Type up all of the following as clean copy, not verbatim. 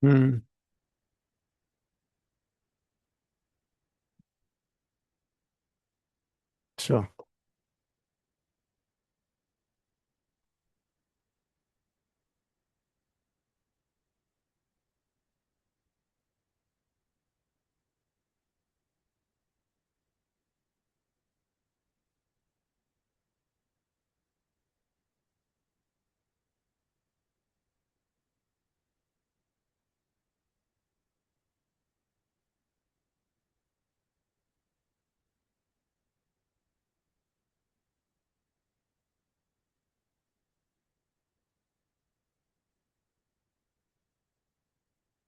हम्म। अच्छा।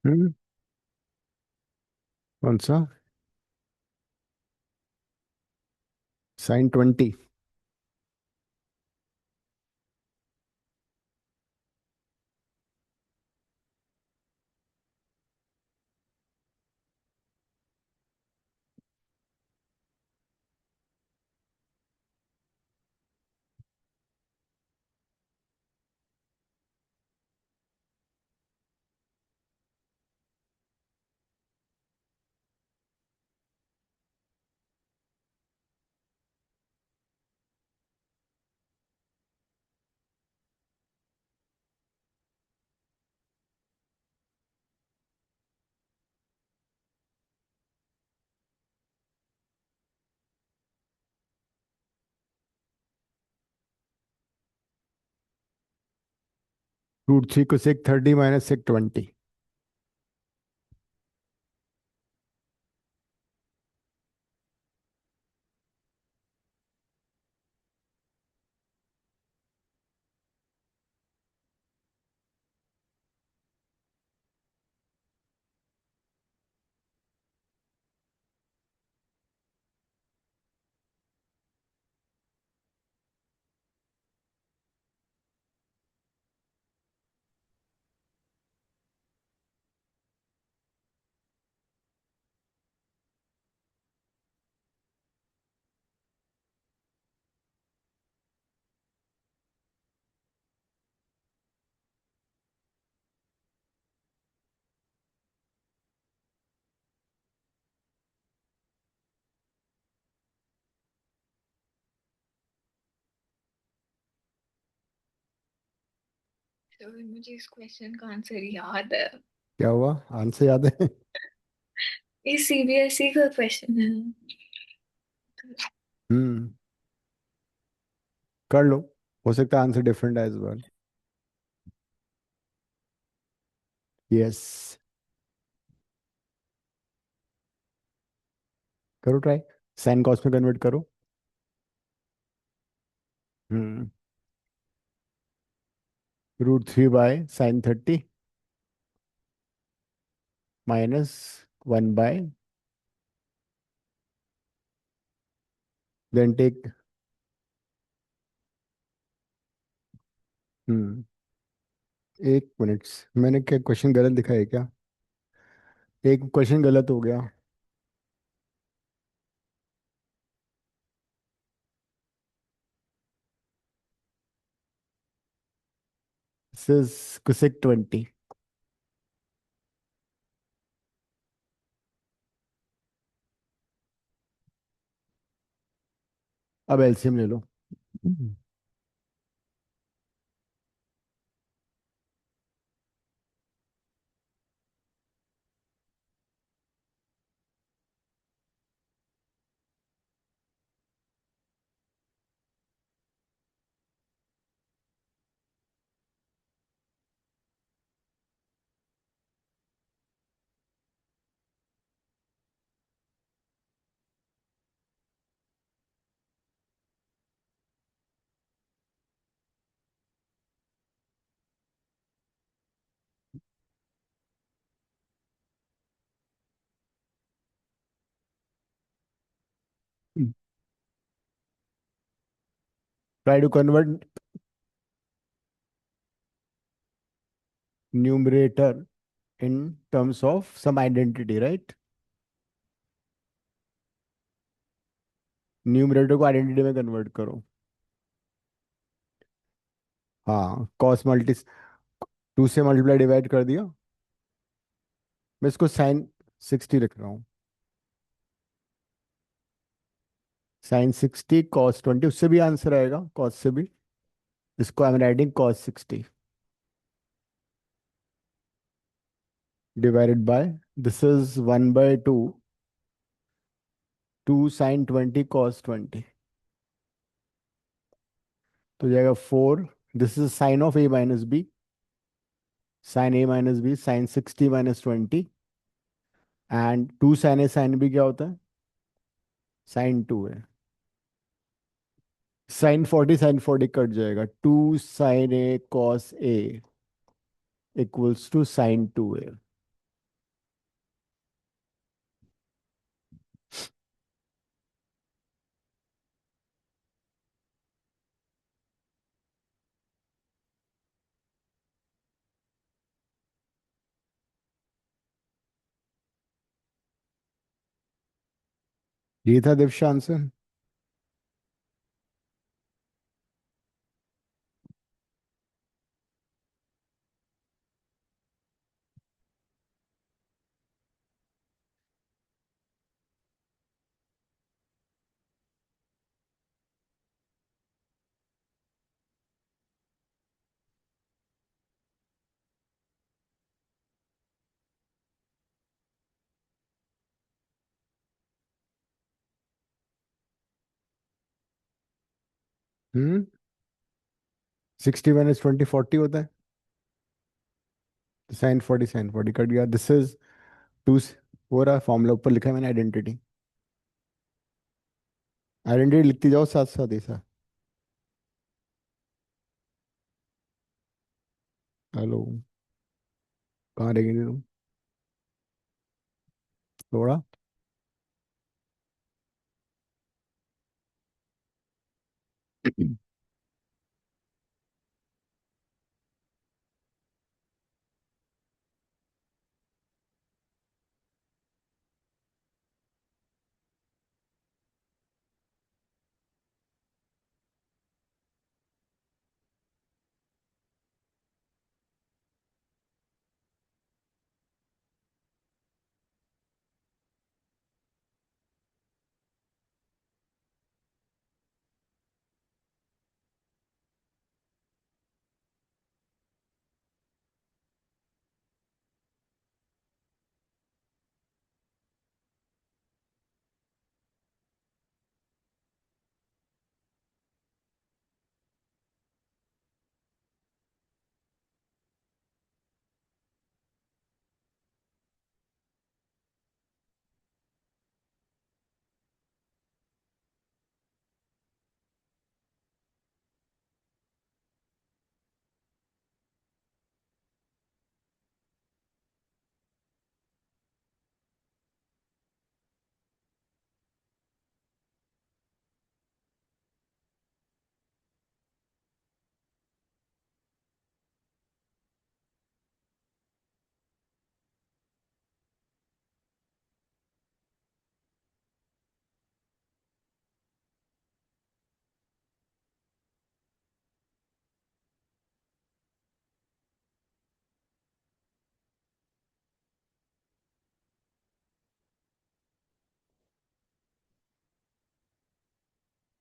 हम्म। कौन सा? sin 20। √3 को sec 30 -sec 20। तो मुझे इस क्वेश्चन का आंसर याद है। क्या हुआ? आंसर याद है? ये सीबीएसई का क्वेश्चन है। हम्म। कर लो। हो सकता है आंसर डिफरेंट है इस बार। यस। करो ट्राई। साइन कॉस में कन्वर्ट करो। Hmm. √3/sin 30 -1 then take. Hmm. 1 minute. मैंने क्या क्वेश्चन गलत दिखा है क्या? एक क्वेश्चन गलत हो गया। This is cosec 20। अब एलसीएम ले लो। Try to convert numerator in terms of some identity, right? Numerator को आइडेंटिटी में कन्वर्ट करो। हाँ, कॉस मल्टी 2 से मल्टीप्लाई डिवाइड कर दिया। मैं इसको साइन 60 लिख रहा हूँ। साइन 60 कॉस 20, उससे भी आंसर आएगा, कॉस से भी। इसको I am writing cos 60 divided by, this is 1/2, 2 sin 20 cos 20, तो जाएगा 4। This is sine of A minus B, sine A minus B, sine 60 - 20। And 2 sin A sin B क्या होता है? sin 2 है। sin 40 कट जाएगा, 2 sin A cos A equals to sin 2A। ये था Divya answer. हम्म। 60 - 20 40 होता है, तो sin 40 कट गया। दिस इज टू, हो रहा फॉर्मूला ऊपर लिखा है मैंने, आइडेंटिटी। आइडेंटिटी लिखती जाओ साथ साथ ऐसा। हेलो, कहाँ रह गई तुम? थोड़ा।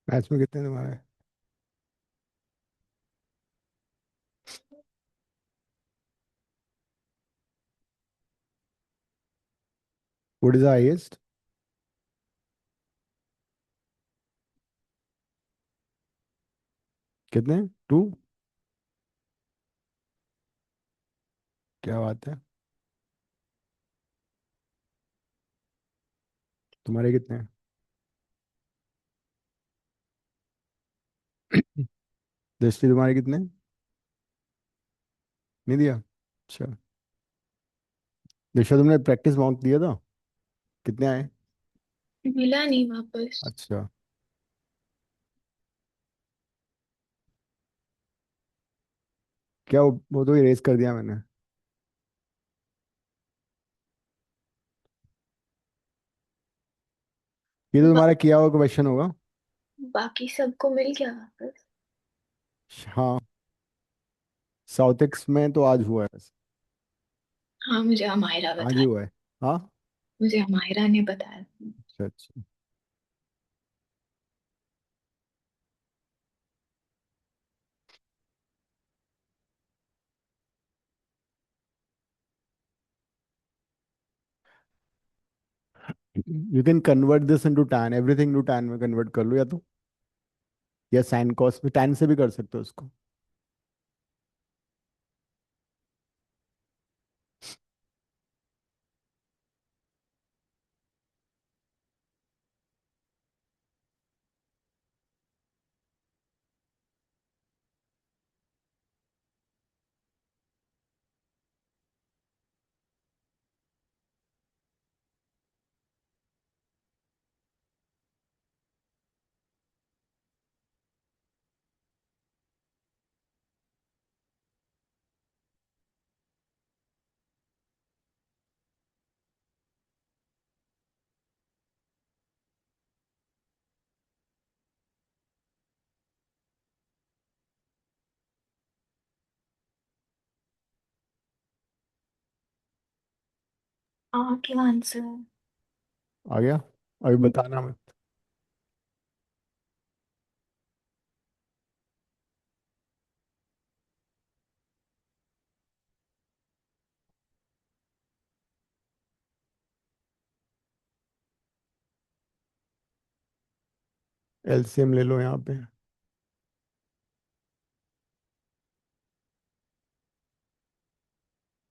मैथ्स में कितने तुम्हारे? What is the highest? कितने? 2? क्या बात है। तुम्हारे कितने हैं? दृष्टि, तुम्हारे कितने हैं? नहीं दिया? अच्छा। दीक्षा, तुमने प्रैक्टिस मार्क दिया था? कितने आए? मिला नहीं वापस। अच्छा। क्या वो तो इरेज कर दिया मैंने। ये तो बा, तुम्हारा किया हुआ क्वेश्चन होगा। बाकी सबको मिल गया वापस। हाँ, साउथ एक्स में तो आज हुआ है। हाँ, मुझे अमायरा आगे बताया। हुआ है। हाँ। मुझे अमायरा ने बताया। अच्छा अच्छा। You can convert this into tan, everything to tan में कन्वर्ट कर लो, या तो या साइन कॉस में टैन से भी कर सकते हो उसको। क्या आंसर? आ गया? अभी बताना मत। एलसीएम ले लो यहाँ पे,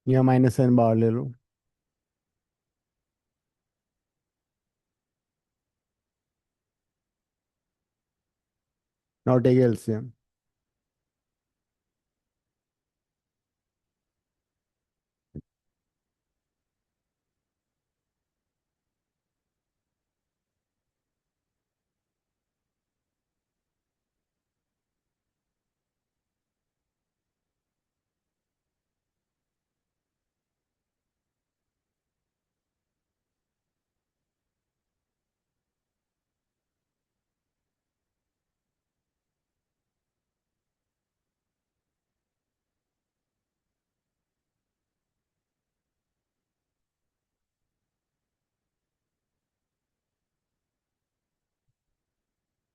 या माइनस एन बार ले लो। Now take LCM.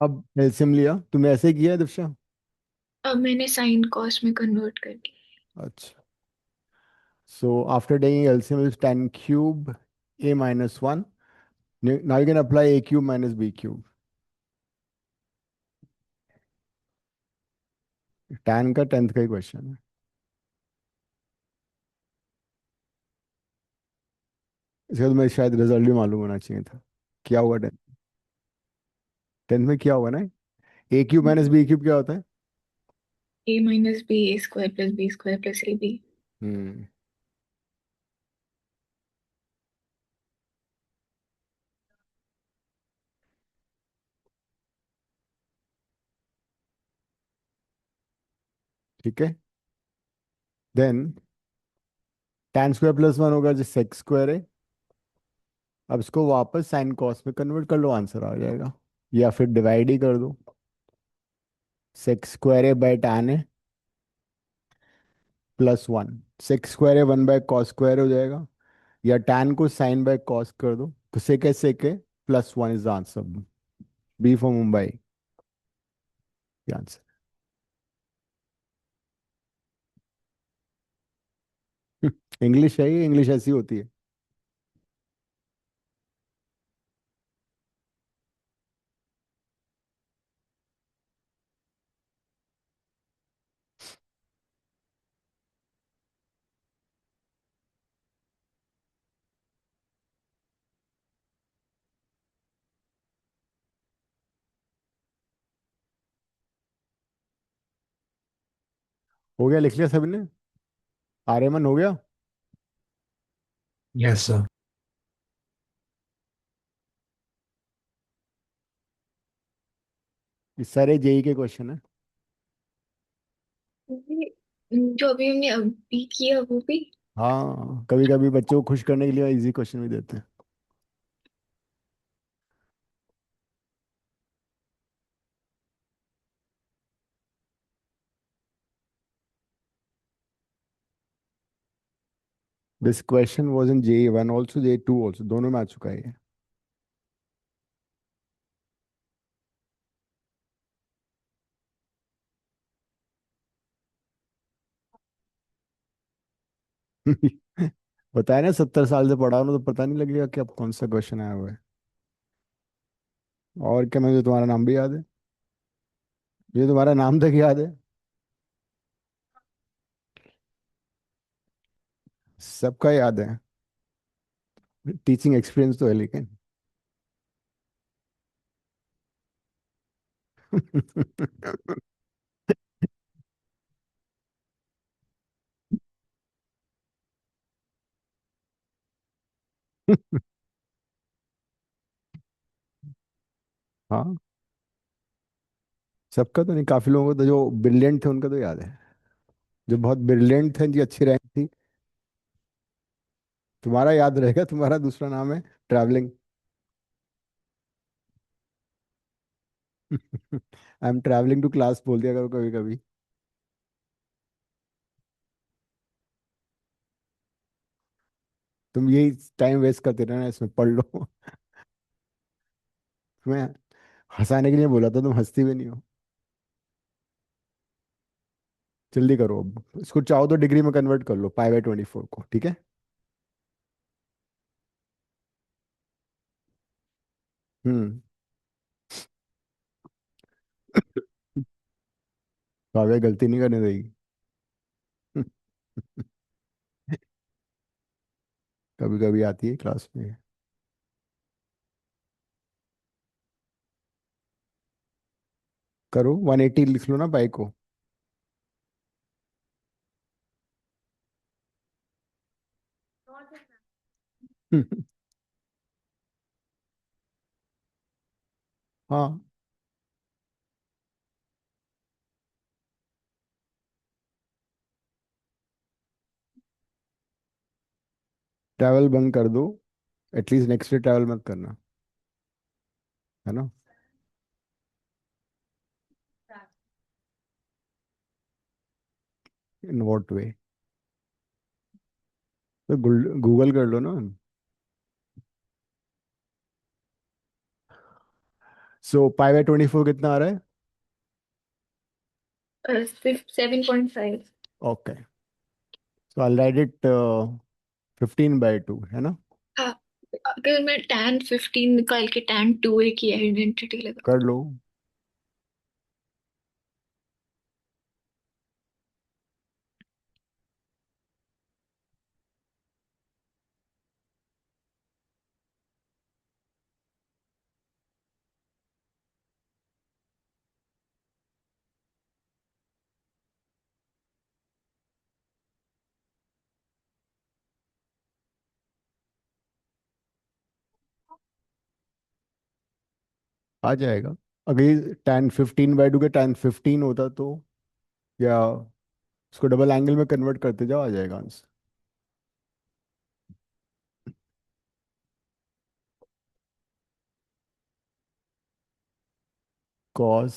अब एलसीएम लिया तुमने, ऐसे ही किया है दिक्षा? अब मैंने साइन कॉस में कन्वर्ट कर दिया। अच्छा। So after taking LCM is 10 cube a minus 1. Now you can apply a cube minus b cube. tan का 10th का ही क्वेश्चन है। इसका तो मैं शायद रिजल्ट भी मालूम होना चाहिए था। क्या हुआ 10th? 10th में क्या हुआ ना? a cube minus b cube क्या होता है? A minus b a square plus b square plus a b. Hmm. ठीक है। देन tan स्क्वायर प्लस 1 होगा जो सेक स्क्वायर है। अब इसको वापस साइन कॉस में कन्वर्ट कर लो, आंसर आ जाएगा। या फिर डिवाइड ही कर दो। सेक स्क्वायर है बाय tan है प्लस 1। सेक स्क्वायर है 1 बाय कॉस स्क्वायर हो जाएगा। या tan को साइन बाय कॉस कर दो, तो सेक है plus 1 is the answer. B for Mumbai, answer. English है ये, इंग्लिश ऐसी होती है। हो गया, लिख लिया सभी ने? आर्यमन हो गया? Yes, sir. ये सारे जेई के क्वेश्चन है। जो अभी हमने अभी किया वो भी। हाँ, कभी कभी बच्चों को खुश करने के लिए इजी क्वेश्चन भी देते हैं। This question was in JE1 also, JE2 also, दोनों में आ चुका है ये। बताया ना, 70 साल से पढ़ा हूं ना, तो पता नहीं लगेगा कि अब कौन सा क्वेश्चन आया हुआ है। और क्या, मुझे तुम्हारा नाम भी याद है। मुझे तुम्हारा नाम तक याद है। सबका याद है। टीचिंग एक्सपीरियंस तो है लेकिन। हाँ, सबका तो नहीं, काफी लोगों को तो जो ब्रिलियंट थे उनका तो याद है। जो बहुत ब्रिलियंट थे, जिनकी अच्छी रैंक थी। तुम्हारा याद रहेगा, तुम्हारा दूसरा नाम है travelling. I am travelling to class बोल दिया करो कभी कभी। तुम यही टाइम वेस्ट करते रहना, इसमें पढ़ लो। तुम्हें हंसाने के लिए बोला था, तुम हंसती भी नहीं हो। जल्दी करो अब, इसको चाहो तो डिग्री में कन्वर्ट कर लो, π/24 को, ठीक है। हम्म। काव्या गलती नहीं करने देगी। कभी कभी आती है क्लास में। करो, 180 लिख लो ना पाई को। हाँ, ट्रैवल बंद कर दो। एटलीस्ट नेक्स्ट डे ट्रैवल मत करना, है ना। इन वॉट वे? तो गूगल कर लो ना। सो π/24 कितना आ रहा है? 7.5। Okay, so I right it 15/2, है ना। हाँ, अगर मैं tan 15 निकाल के tan 2a की आइडेंटिटी लगा कर लो। आ जाएगा। अगर ये tan 15/2 के tan 15 होता तो, या उसको डबल एंगल में कन्वर्ट करते जाओ, आ जाएगा answer. Cos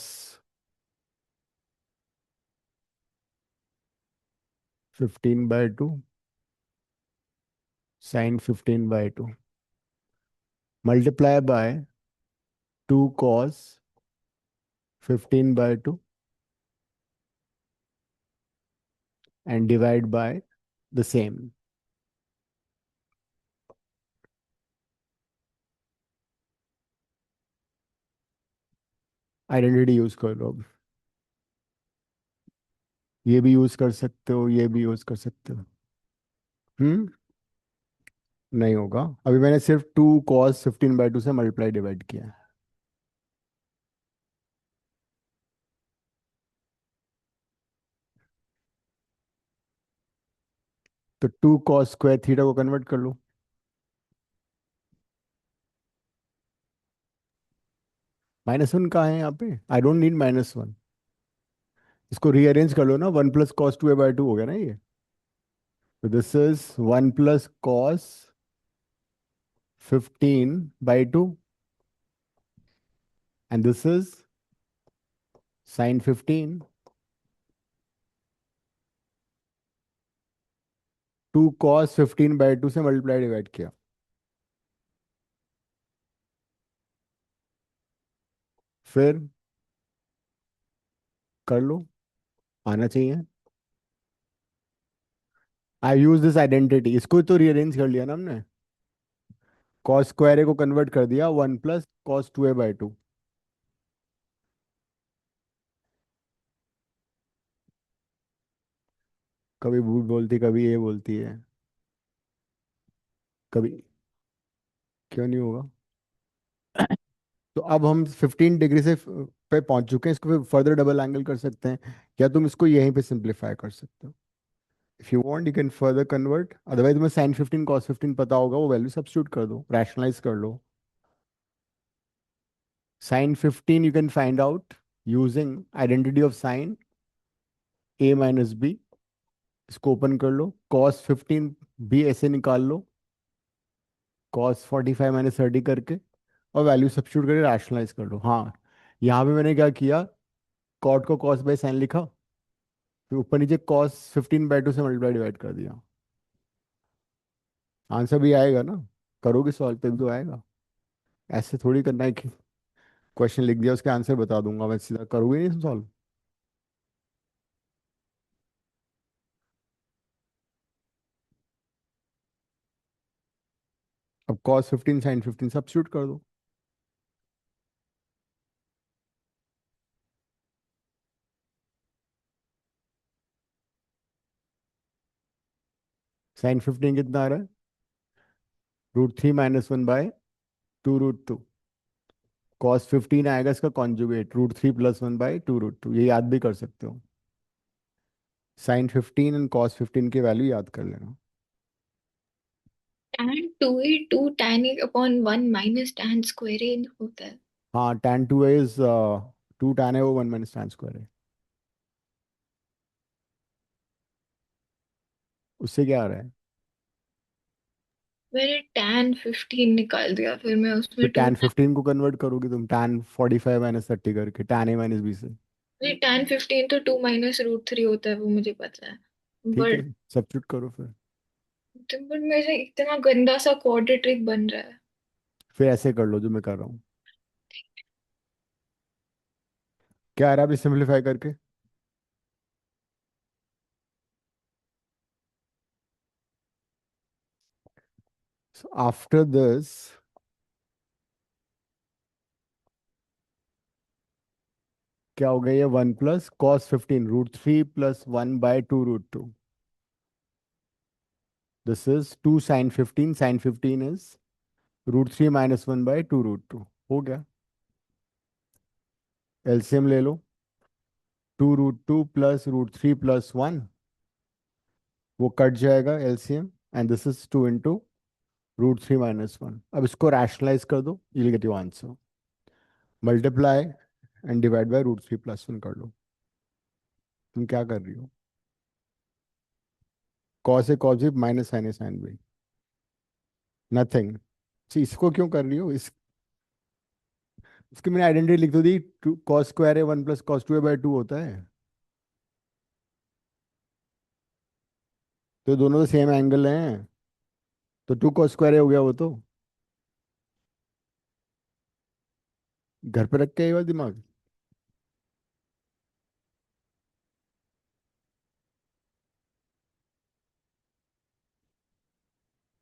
15/2, sin 15/2, multiply by 2 cos 15/2, and divide by the same. Identity use कर लो अब। ये भी यूज कर सकते हो, ये भी यूज कर सकते हो। हम्म। नहीं होगा, अभी मैंने सिर्फ 2 cos 15/2 से मल्टीप्लाई डिवाइड किया है। तो 2 cos² थीटा को कन्वर्ट कर लो। -1 कहाँ है यहाँ पे? I don't need -1। इसको रीअरेंज कर लो ना, 1 + cos 2a/2 हो गया ना ये। तो this is 1 + cos 15/2, and this is sin 15। 2 cos 15/2 से मल्टीप्लाई डिवाइड किया, फिर कर लो, आना चाहिए। आई यूज दिस आइडेंटिटी, इसको तो रीअरेंज कर लिया ना हमने। कॉस स्क्वायर ए को कन्वर्ट कर दिया 1 + cos 2a/2। कभी भूल बोलती, कभी ये बोलती है, कभी। क्यों नहीं होगा? तो अब हम 15 डिग्री से पे पहुंच चुके हैं, इसको फर्दर डबल एंगल कर सकते हैं, या तुम इसको यहीं पे सिंप्लीफाई कर सकते हो। If you want you can further convert, otherwise तुम्हें sin 15 cos 15 पता होगा, वो वैल्यू सब्स्टिट्यूट कर दो, रैशनलाइज कर लो। sin 15 you can find out using identity of sin a - b। इसको ओपन कर लो, cos 15 भी ऐसे निकाल लो, cos 45 - 30 करके, और वैल्यू सब्स्टिट्यूट करके रैशनलाइज कर लो। हाँ, यहाँ पे मैंने क्या किया, कॉट को cos/sin लिखा, फिर ऊपर नीचे cos 15/2 से मल्टीप्लाई डिवाइड कर दिया। आंसर भी आएगा ना, करोगे सॉल्व तभी तो आएगा। ऐसे थोड़ी करना है कि क्वेश्चन लिख दिया उसके आंसर बता दूंगा मैं, सीधा करोगे नहीं सॉल्व। अब cos 15 sin 15 सब्स्टिट्यूट कर दो। sin 15 कितना आ रहा है? √3 - 1/2 √2। cos 15 आएगा इसका कॉन्जुगेट, √3 + 1/2 √2, ये याद भी कर सकते हो। sin 15 एंड cos 15 की वैल्यू याद कर लेना। tan 2a 2 tan a upon 1 minus tan square a होता है। हाँ, tan 2a इज 2 tan है, वो 1 - tan² है। उससे क्या आ रहा है? मैंने tan 15 निकाल दिया, फिर मैं फिर उसमें टू tan 15 को कन्वर्ट करोगे तुम, tan 45 - 30 करके, tan a - b से। tan 15 तो 2 माइनस रूट 3 होता है, वो मुझे पता है। ठीक है, बट सब्स्टिट्यूट करो फिर। मेरे इतना गंदा सा क्वाड्रेटिक बन रहा है। फिर ऐसे कर लो जो मैं कर रहा हूँ। क्या आ रहा है अभी सिंप्लीफाई करके? So after this, क्या हो गया, ये 1 + cos 15 √3 + 1/2 √2। This is 2 sin 15, sin 15 is √3 - 1/2 √2। हो गया, एलसीएम ले लो। 2 √2 + √3 + 1, वो कट जाएगा एलसीएम, एंड दिस इज 2 × √3 - 1। अब इसको रैशनलाइज कर दो, you will get your answer. Multiply and divide by √3 + 1 कर लो। तुम क्या कर रही हो? Cos A cos B minus sign A sine B, nothing. इसको क्यों कर रही हो? इसकी मैंने आइडेंटिटी लिख तो दी, cos² 1 + cos 2a/2 होता है, तो दोनों तो सेम एंगल हैं, तो 2 cos² हो गया वो तो। घर पे रख के आएगा दिमाग।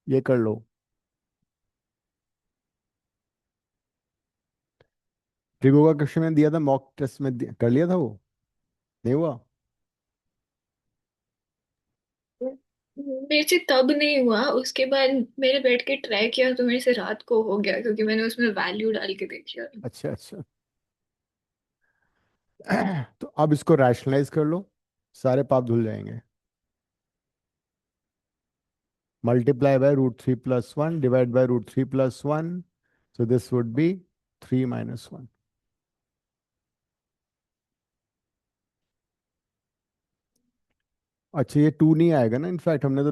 ये कर लो। ट्रिगो का क्वेश्चन मैंने दिया था मॉक टेस्ट में, कर लिया था वो, नहीं हुआ? मेरे से तब नहीं हुआ, उसके बाद मैंने बैठ के ट्राई किया तो मेरे से रात को हो गया, क्योंकि मैंने उसमें वैल्यू डाल के देखी। अच्छा अच्छा। तो अब इसको रैशनलाइज कर लो, सारे पाप धुल जाएंगे। Multiply by √3 + 1 divide by √3 + 1, so this would be 3 - 1। अच्छा, ये 2 नहीं आएगा ना, इनफैक्ट हमने तो,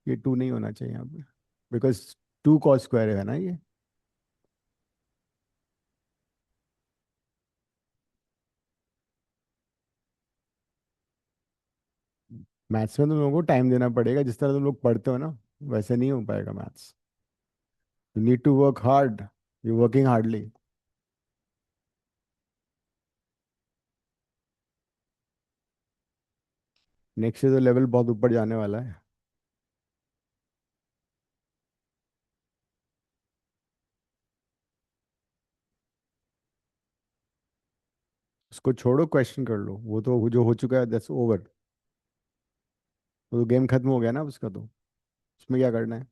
ये 2 नहीं होना चाहिए यहाँ पे, बिकॉज 2 cos² है ना ये। मैथ्स में तुम लोगों को टाइम देना पड़ेगा, जिस तरह तुम लोग पढ़ते हो ना वैसे नहीं हो पाएगा maths. You need to work hard, you working hardly. Next से तो लेवल बहुत ऊपर जाने वाला है। उसको छोड़ो, क्वेश्चन कर लो, वो तो जो हो चुका है दैट्स ओवर। वो तो गेम खत्म हो गया ना उसका, तो उसमें क्या करना है।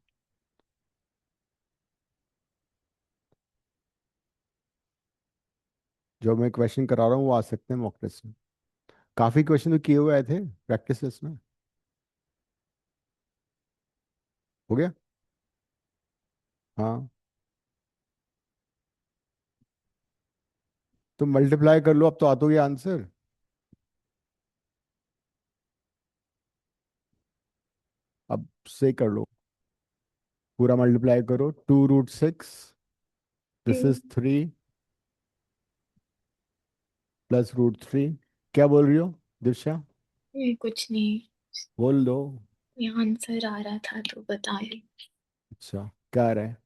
जो मैं क्वेश्चन करा रहा हूँ वो आ सकते हैं मॉक टेस्ट में। काफी क्वेश्चन तो किए हुए आए थे प्रैक्टिस टेस्ट में। हो गया। हाँ, तो मल्टीप्लाई कर लो, अब तो आता ही आंसर। अब से कर लो, पूरा मल्टीप्लाई करो। 2√6, दिस हम्म, इज 3 +√3। क्या बोल रही हो दिव्या? कुछ नहीं। बोल दो। ये आंसर आ रहा था तो बता रही। अच्छा, क्या आ रहा है?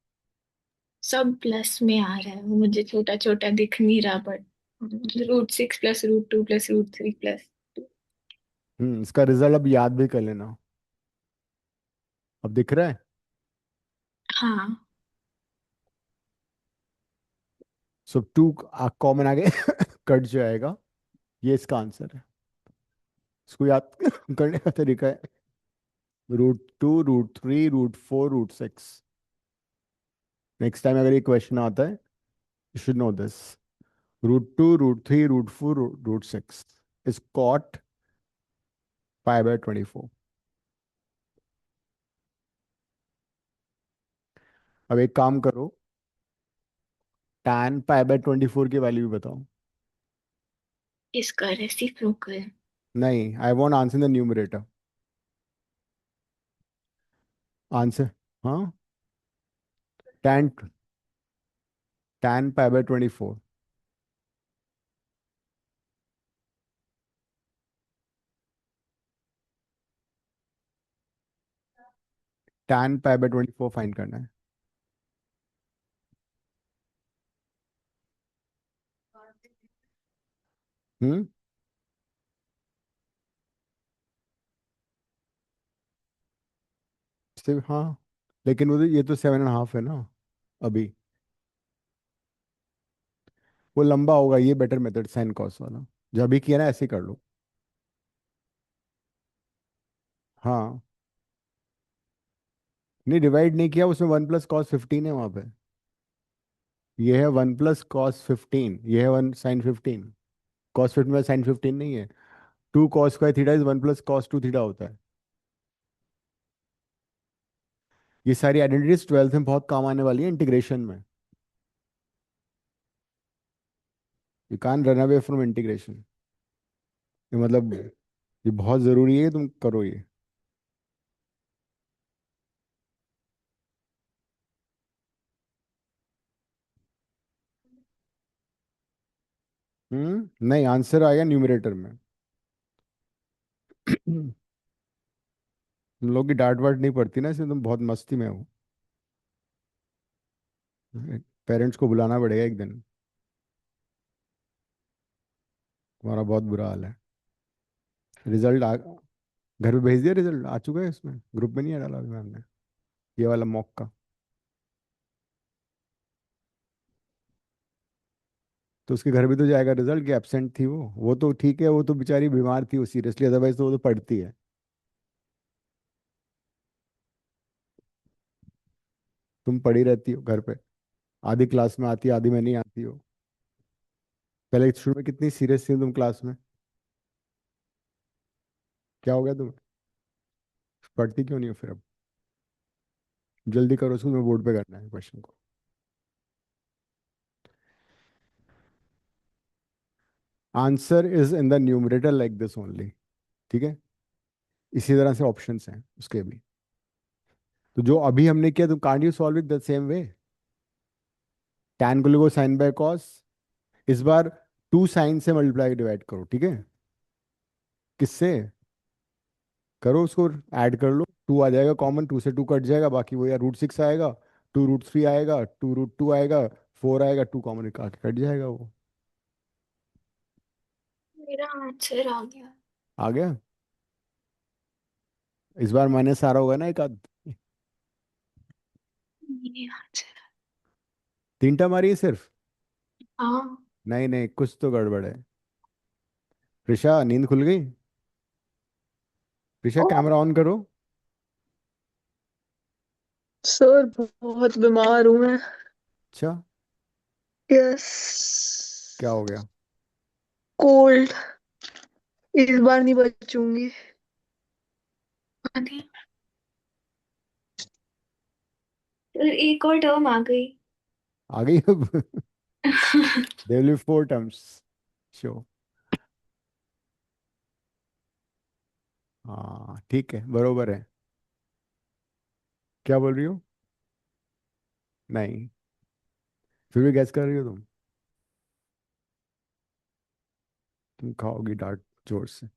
सब प्लस में आ रहा है, वो मुझे छोटा छोटा दिख नहीं रहा, बट √6 +√2 +√3 +2। इसका रिजल्ट अब याद भी कर लेना। अब दिख रहा है। हाँ। सब 2 कॉमन आगे कट जाएगा। ये इसका आंसर है। इसको याद करने का तरीका है √2, √3, √4, √6। नेक्स्ट टाइम अगर ये क्वेश्चन आता है, you should know this. √2, √3, √4, √6 is cot π/24। अब एक काम करो, tan π/24 की वैल्यू बताओ। इसका रेसिप्रोकल। नहीं, I want answer in the numerator. Answer. हाँ, tan tan π/24। tan π/24 फाइंड करना है। हम्म। सिर्फ हाँ, लेकिन वो तो ये तो 7.5 है ना अभी। वो लंबा होगा, ये बेटर मेथड साइन कॉस वाला। जो अभी किया ना ऐसे ही कर लो। हाँ, नहीं डिवाइड नहीं किया, उसमें 1 + cos 15 है वहां पे। ये है 1 + cos 15, ये है 1 sin 15। cos 15 में sin 15 नहीं है। 2 cos² theta is 1 + cos 2 theta होता है। ये सारी आइडेंटिटीज 12th में बहुत काम आने वाली है इंटीग्रेशन में। You can run away from integration. ये मतलब ये बहुत जरूरी है, तुम करो ये। नहीं, आंसर आएगा न्यूमरेटर में। तुम लोग की डांट वाट नहीं पड़ती ना, इसलिए तुम बहुत मस्ती में हो। पेरेंट्स को बुलाना पड़ेगा एक दिन। तुम्हारा बहुत बुरा हाल है। रिजल्ट घर पे भेज दिया? रिजल्ट आ चुका है, इसमें ग्रुप में नहीं डाला अभी मैम ने, ये वाला मॉक का। तो उसके घर भी तो जाएगा रिजल्ट कि एब्सेंट थी वो तो ठीक है, वो तो बेचारी बीमार थी वो सीरियसली, अदरवाइज तो वो तो पढ़ती है। तुम पढ़ी रहती हो घर पे, आधी क्लास में आती, आधी में नहीं आती हो। पहले शुरू में कितनी सीरियस थी तुम क्लास में। क्या हो गया तुम्हें? पढ़ती क्यों नहीं हो फिर अब? जल्दी करो, उसको बोर्ड पे करना है क्वेश्चन को। Answer is in the numerator like this only. ठीक है, इसी तरह से ऑप्शंस हैं उसके भी। तो जो अभी हमने किया, तुम can't you solve it the same way. Tan को लोगो साइन बाय कॉस। इस बार 2 साइन से मल्टीप्लाई डिवाइड करो, ठीक है। किससे? करो उसको, ऐड कर लो, टू आ जाएगा कॉमन, टू से टू कट जाएगा, बाकी वो या रूट 6 आएगा, टू रूट 3 आएगा, टू रूट 2 आएगा, 4 आएगा, टू कॉमन काट कट जाएगा वो। मेरा आंसर आ गया। आ गया। इस बार माइनस आ रहा होगा ना एक आध। मेरे आंसर। 3 मारी है सिर्फ। हाँ। नहीं नहीं, कुछ तो गड़बड़ है। ऋषा नींद खुल गई। ऋषा ओ कैमरा ऑन करो। सर बहुत बीमार हूँ मैं। अच्छा। यस। क्या हो गया? कोल्ड। इस बार नहीं बचूंगी। अरे सर, एक और टर्म आ गई। आ गई अब। There will be 4 terms. Show. हाँ ठीक है, बरोबर है। क्या बोल रही हो? नहीं, फिर भी गैस कर रही हो तुम खाओगी डांट जोर से।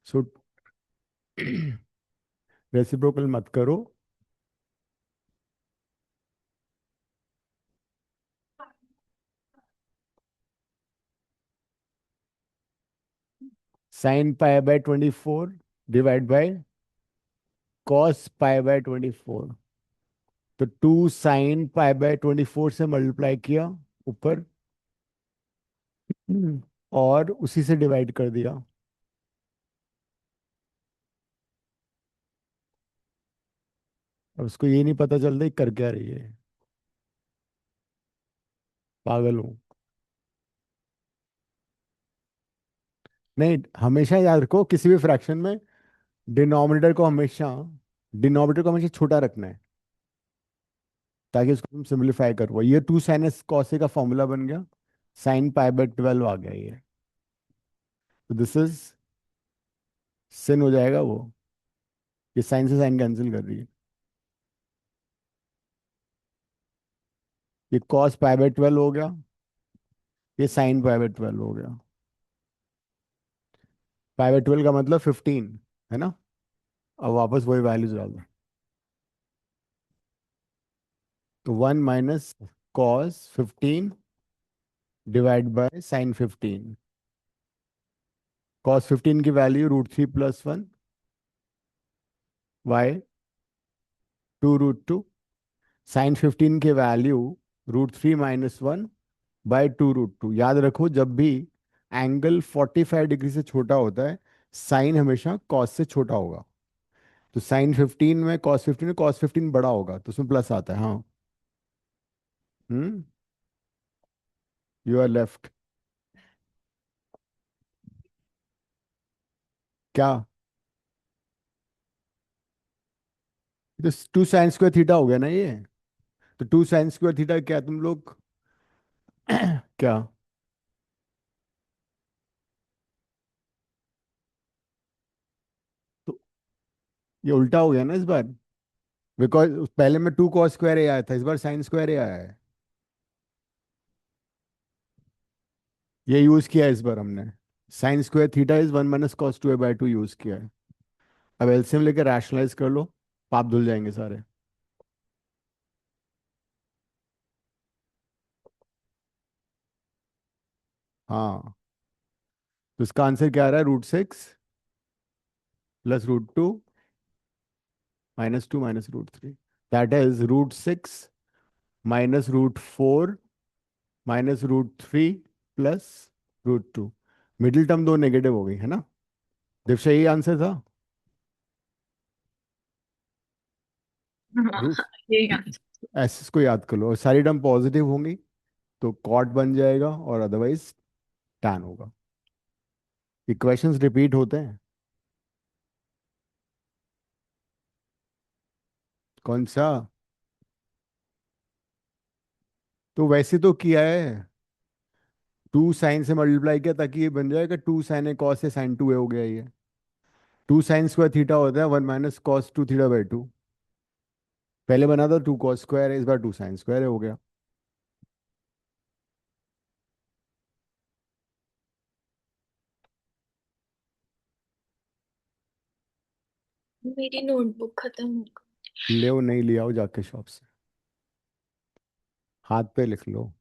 सो रेसिप्रोकल मत करो। sin π/24 divide by cos π/24। तो 2 sin π/24 से मल्टीप्लाई किया ऊपर, और उसी से डिवाइड कर दिया। अब उसको ये नहीं पता चल रहा है कर क्या रही है। पागल हूँ। नहीं, हमेशा याद रखो किसी भी फ्रैक्शन में डिनोमिनेटर को हमेशा डिनोमिनेटर को हमेशा छोटा रखना है, ताकि उसको तुम सिंपलीफाई करो। ये 2 sin cos का फॉर्मूला बन गया, sin π/12 आ गया ये। तो दिस इज sin हो जाएगा वो। ये साइन से साइन कैंसिल कर रही है। ये cos π/12 हो गया, ये sin π/12 हो गया। π/12 का मतलब 15 है ना। अब वापस वही वैल्यूज डाल दो। तो 1 - cos 15 divide by sin 15। cos 15 की वैल्यू √3 + 1 बाय 2√2। sin 15 की वैल्यू √3 - 1 बाय 2√2। याद रखो जब भी एंगल 45 डिग्री से छोटा होता है, साइन हमेशा कॉस से छोटा होगा। तो sin 15 में बड़ा होगा तो उसमें प्लस आता है। हाँ। हम्म। You are left. क्या? तो 2 sin² थीटा हो गया ना ये। तो 2 sin² थीटा क्या तुम लोग क्या? तो ये उल्टा हो गया ना इस बार, बिकॉज पहले में 2 cos² आया था, इस बार sin² आया है। ये यूज किया है इस बार हमने। sin² theta is 1 - cos 2a/2 use किया है। अब एलसीएम लेके रैशनलाइज कर लो, पाप धुल जाएंगे सारे। हाँ। तो इसका आंसर क्या आ रहा है? √6 + √2 -2 -√3। That is √6 -√4 -√3 +√2। मिडिल टर्म दो नेगेटिव हो गई है ना। दिवसा यही आंसर था। हाँ रूट हाँ, यही आंसर। ऐसे इसको याद कर लो, और सारी टर्म पॉजिटिव होंगी तो कॉट बन जाएगा, और अदरवाइज टैन होगा। इक्वेशंस रिपीट होते हैं। कौन सा? तो वैसे तो किया है, 2 sin से मल्टीप्लाई किया ताकि ये बन जाएगा 2 sin a cos से sin 2a हो गया ये। 2 sin² थीटा होता है 1 - cos 2 थीटा/2। पहले बना था 2 cos², इस बार 2 sin² हो गया। मेरी नोटबुक खत्म हो गई। ले नहीं लिया हो जाके शॉप से, हाथ पे लिख लो।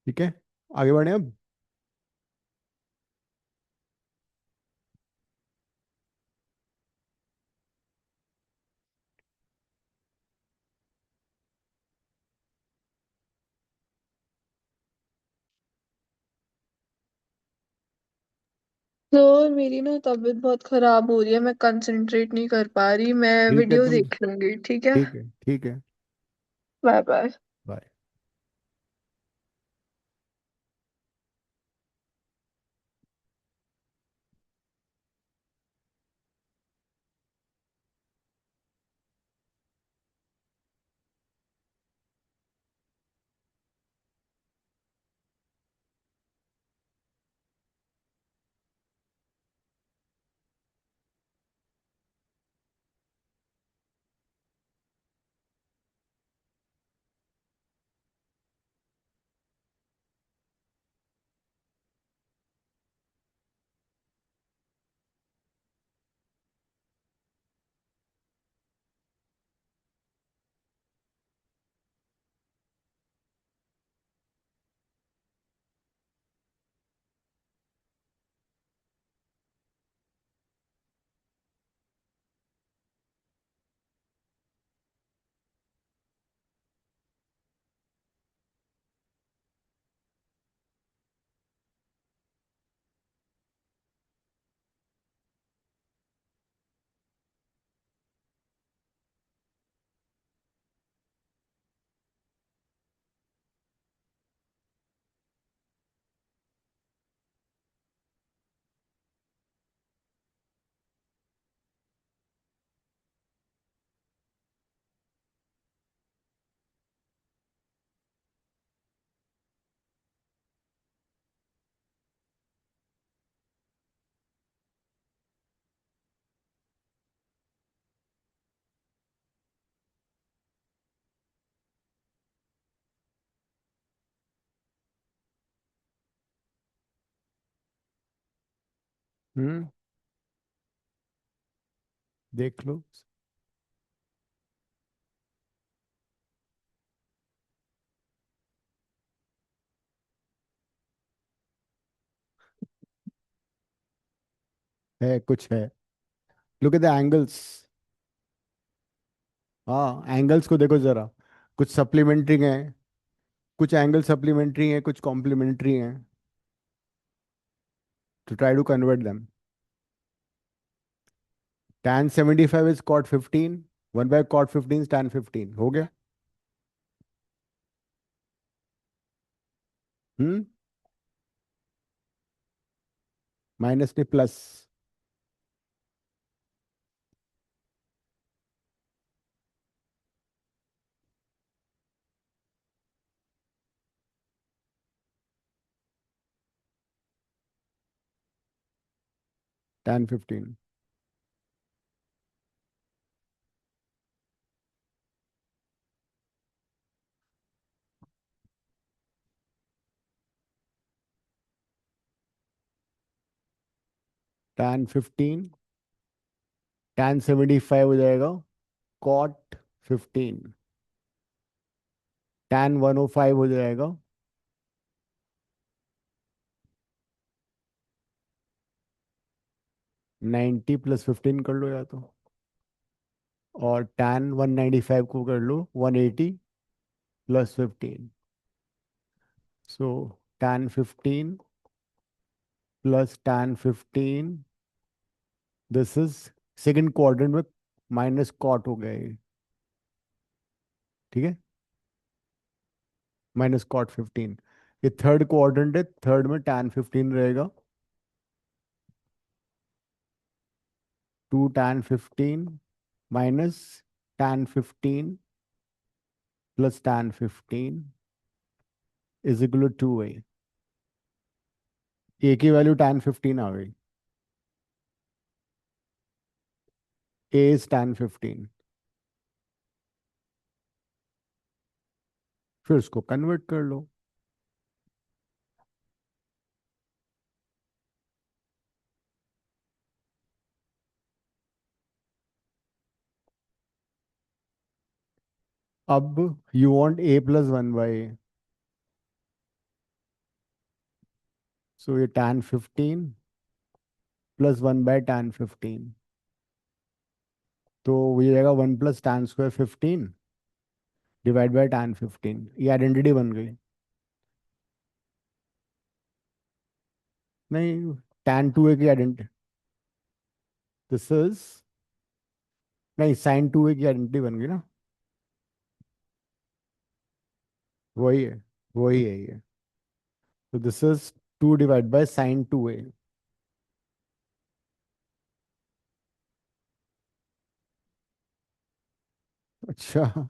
ठीक है, आगे बढ़े अब। सर मेरी ना तबीयत बहुत खराब हो रही है, मैं कंसंट्रेट नहीं कर पा रही, मैं ठीक है वीडियो तुम, देख लूंगी, ठीक है। ठीक है ठीक है, बाय बाय। बाय। हम्म, देख लो। है कुछ है, लुक एट द एंगल्स। हाँ, एंगल्स को देखो जरा, कुछ सप्लीमेंट्री हैं, कुछ एंगल सप्लीमेंट्री हैं, कुछ कॉम्प्लीमेंट्री हैं, तो try to convert them. tan 75 is cot 15, 1 by cot 15 is tan 15, हो गया। हम्म, माइनस ने प्लस। tan 15, tan 15, tan 75 हो जाएगा cot 15, tan 105 हो जाएगा 90 प्लस 15 कर लो या तो, और tan 195 को कर लो 180 प्लस 15। सो tan 15 plus tan 15, this is second quadrant में माइनस कॉट हो गया ये। ठीक है, माइनस कॉट 15। ये थर्ड क्वाड्रेंट है, थर्ड में tan 15 रहेगा। 2 tan 15 minus tan 15 plus tan 15 is equal to 2a। A की वैल्यू tan 15 आ गई। A is tan 15। फिर उसको कन्वर्ट कर लो। अब you want a plus 1/a, सो ये tan 15 प्लस 1/tan 15, तो ये जाएगा 1 + tan² 15 डिवाइड बाय tan 15। ये आइडेंटिटी बन गई। नहीं, tan 2a की आइडेंटिटी, दिस इज, नहीं sin 2a की आइडेंटिटी बन गई ना। वही है, वही है ये। तो this is 2 divide by sin 2a। अच्छा।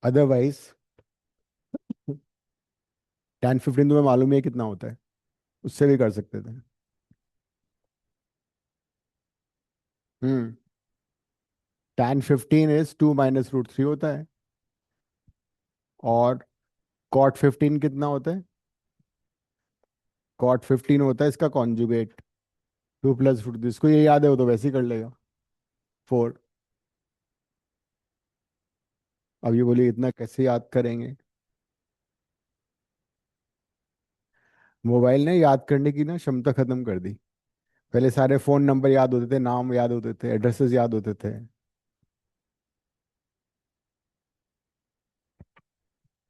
अदरवाइज tan 15 तुम्हें मालूम है कितना होता है, उससे भी कर सकते थे। हम्म। tan 15 इज 2 - √3 होता है। और cot 15 कितना होता है? cot 15 होता है इसका कॉन्जुगेट, 2 + √3। इसको ये याद है, वो तो वैसे ही कर लेगा, 4। अब ये बोलिए इतना कैसे याद करेंगे? मोबाइल ने याद करने की ना क्षमता खत्म कर दी। पहले सारे फोन नंबर याद होते थे, नाम याद होते थे, एड्रेसेस याद होते थे।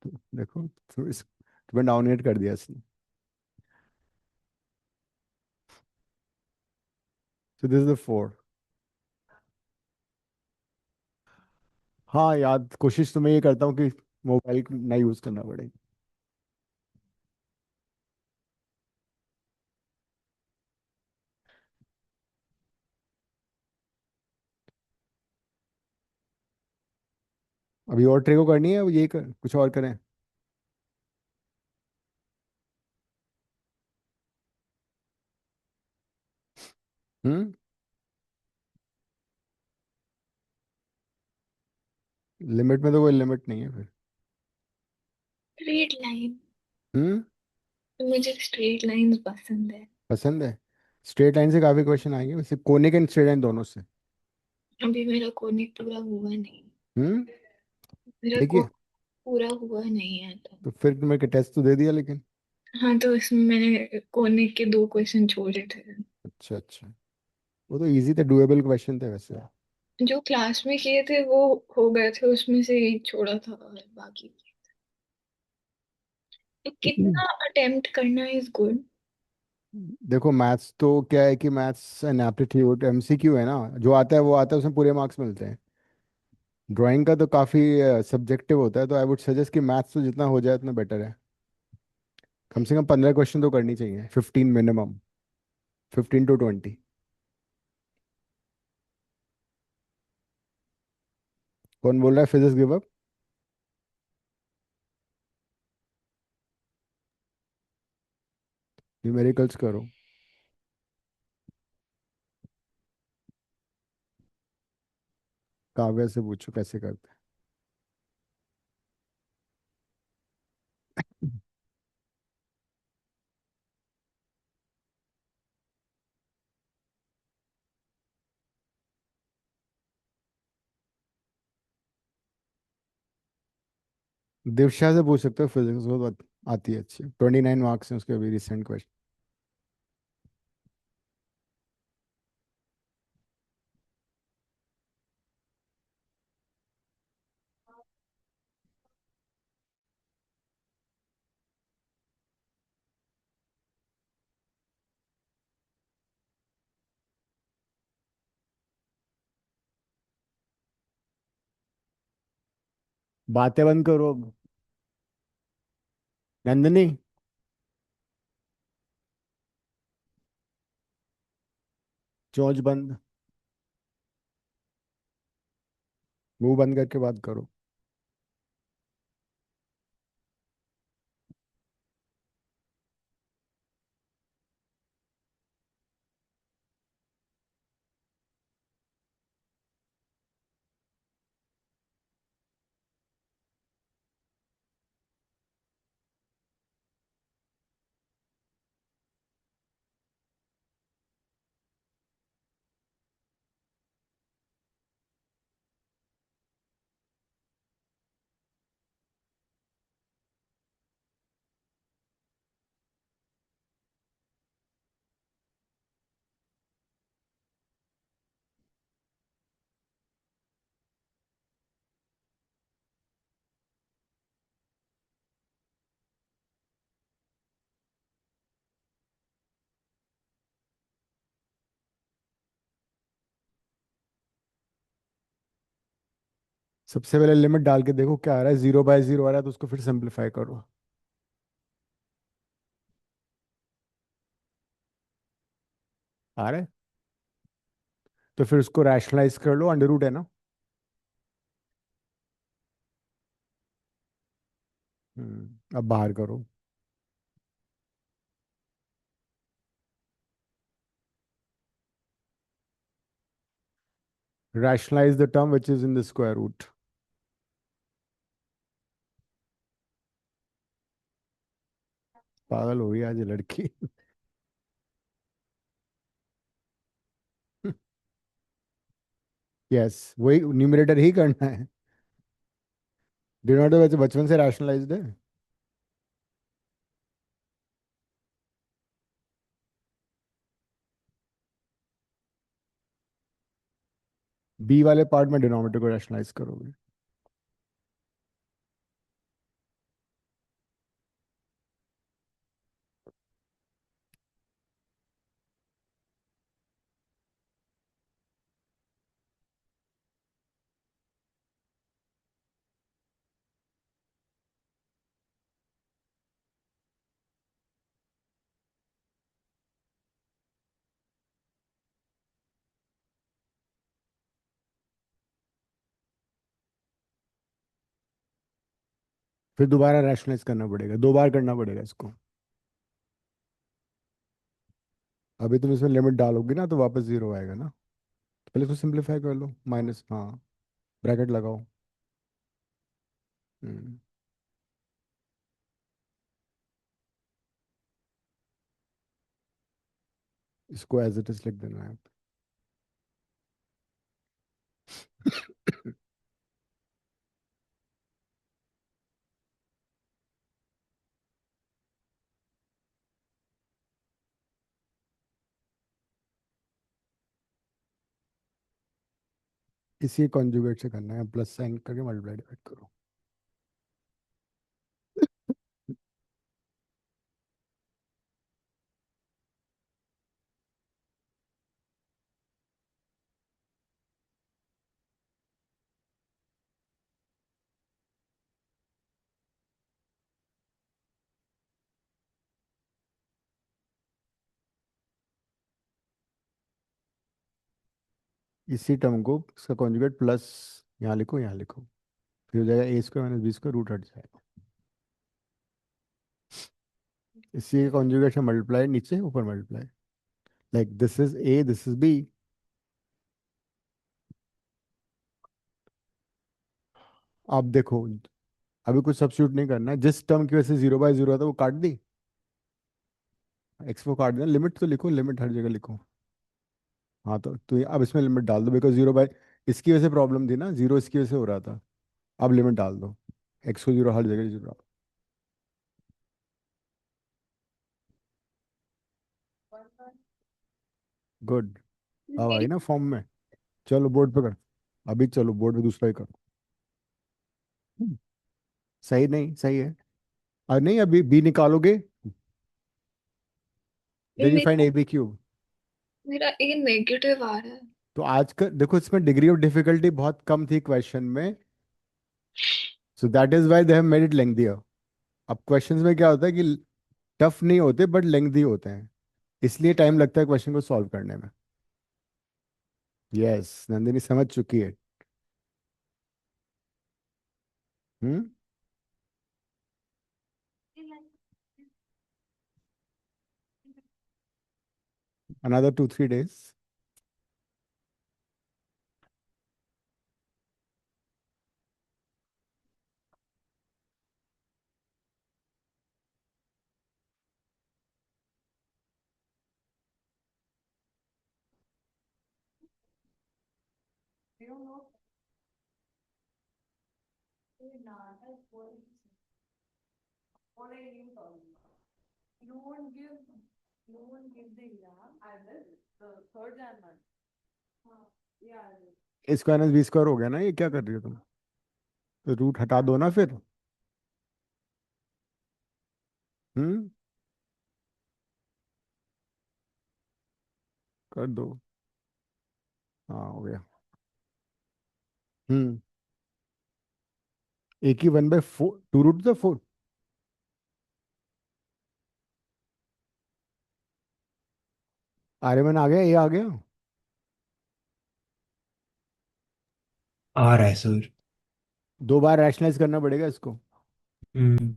तो देखो, तो इस तुम्हें डाउनलोड कर दिया इसने। So this is the 4। हाँ, याद कोशिश तो मैं ये करता हूँ कि मोबाइल ना यूज करना पड़े। अभी और ट्रे को करनी है, अब ये कुछ और करें? हम्म। लिमिट में तो कोई लिमिट नहीं है फिर। Straight line. हम्म। मुझे स्ट्रेट लाइंस पसंद है। पसंद है। स्ट्रेट लाइन से काफी क्वेश्चन आएंगे वैसे, कोनिक एंड स्ट्रेट लाइन दोनों से। अभी मेरा कोनिक पूरा हुआ नहीं। हम्म। मेरा को देखिए, पूरा हुआ नहीं है तो। तो फिर तुम्हें टेस्ट तो दे दिया लेकिन। हाँ, तो इसमें मैंने कोनिक के 2 क्वेश्चन छोड़े थे। अच्छा अच्छा। वो तो इजी थे, डुएबल क्वेश्चन थे वैसे। जो क्लास में किए थे वो हो गए थे, उसमें से एक छोड़ा था और बाकी। कितना अटेम्प्ट करना इज गुड। देखो, मैथ्स तो क्या है कि मैथ्स एंड एप्टीट्यूड एमसीक्यू है ना, जो आता है वो आता है, उसमें पूरे मार्क्स मिलते हैं। ड्राइंग का तो काफ़ी सब्जेक्टिव होता है, तो आई वुड सजेस्ट कि मैथ्स तो जितना हो जाए उतना बेटर है। कम से कम 15 क्वेश्चन तो करनी चाहिए, 15 मिनिमम, 15 to 20। कौन बोल रहा है फिजिक्स गिव अप? न्यूमेरिकल्स करो। काव्या से पूछो कैसे करते हैं। दिव्या से पूछ सकते हो, फिजिक्स वो तो आती है अच्छी, 29 मार्क्स हैं उसके अभी रिसेंट क्वेश्चन। बातें बंद करो अब। नंदिनी, चोंच बंद, मुंह बंद करके बात करो। सबसे पहले लिमिट डाल के देखो क्या आ रहा है, 0/0 आ रहा है तो उसको फिर सिंप्लीफाई करो। आ रहा है तो फिर उसको रैशनलाइज कर लो, अंडर रूट है ना। अब बाहर करो। Rationalise the term which is in the square root. पागल हो गई आज ये लड़की। यस, वही न्यूमरेटर ही करना है। डिनोमिनेटर वैसे बचपन से रैशनलाइज्ड है। बी वाले पार्ट में डिनोमिनेटर को रैशनलाइज करोगे। फिर दोबारा रैशनलाइज करना पड़ेगा, 2 बार करना पड़ेगा इसको। अभी तुम इसमें लिमिट डालोगी ना तो वापस 0 आएगा ना। पहले इसको सिंप्लीफाई कर लो, माइनस, हाँ, ब्रैकेट लगाओ। हम्म, इसको एज इट इज लिख देना है। इसी कॉन्जुगेट से करना है, प्लस साइन करके मल्टीप्लाई डिवाइड करो। इसी टर्म को इसका कॉन्जुगेट प्लस, यहाँ लिखो यहाँ लिखो, फिर हो जाएगा a² - b² रूट हट जाएगा। इसी के कॉन्जुगेट से मल्टीप्लाई, नीचे ऊपर multiply, like this is a, this is b। अब देखो, अभी कुछ सब्स्टिट्यूट नहीं करना है, जिस टर्म की वजह से 0/0 आता है वो काट दी, एक्स को काट देना। लिमिट तो लिखो, लिमिट हर जगह लिखो। हाँ तो अब इसमें लिमिट डाल दो, बिकॉज 0 बाय, इसकी वजह से प्रॉब्लम थी ना, 0 इसकी वजह से हो रहा था। अब लिमिट डाल दो, एक्स को 0 हर जगह 0। गुड, अब आई ना फॉर्म में। चलो बोर्ड पे कर, अभी चलो बोर्ड पे दूसरा ही कर। हम्म, सही नहीं, सही है। अरे नहीं, अभी बी निकालोगे, देन यू फाइंड मेरा ए बी क्यूब। मेरा ए नेगेटिव आ रहा है। तो आज का देखो, इसमें डिग्री ऑफ डिफिकल्टी बहुत कम थी क्वेश्चन में, so that is why they have made it lengthier. अब क्वेश्चंस में क्या होता है कि टफ नहीं होते बट लेंथी होते हैं, इसलिए टाइम लगता है क्वेश्चन को सॉल्व करने में। यस, नंदिनी समझ चुकी है। हम्म। Another 2 3 days. Square b square हो गया ना, ये क्या कर रही हो तुम? तो रूट हटा दो ना फिर। हम्म। कर दो। हाँ, हो गया। हम्म। एक ही 1/4, 2√4। आर्यमन आ गया, ये आ गया। आ रहा है सर। 2 बार रैशनलाइज करना पड़ेगा इसको। हम्म।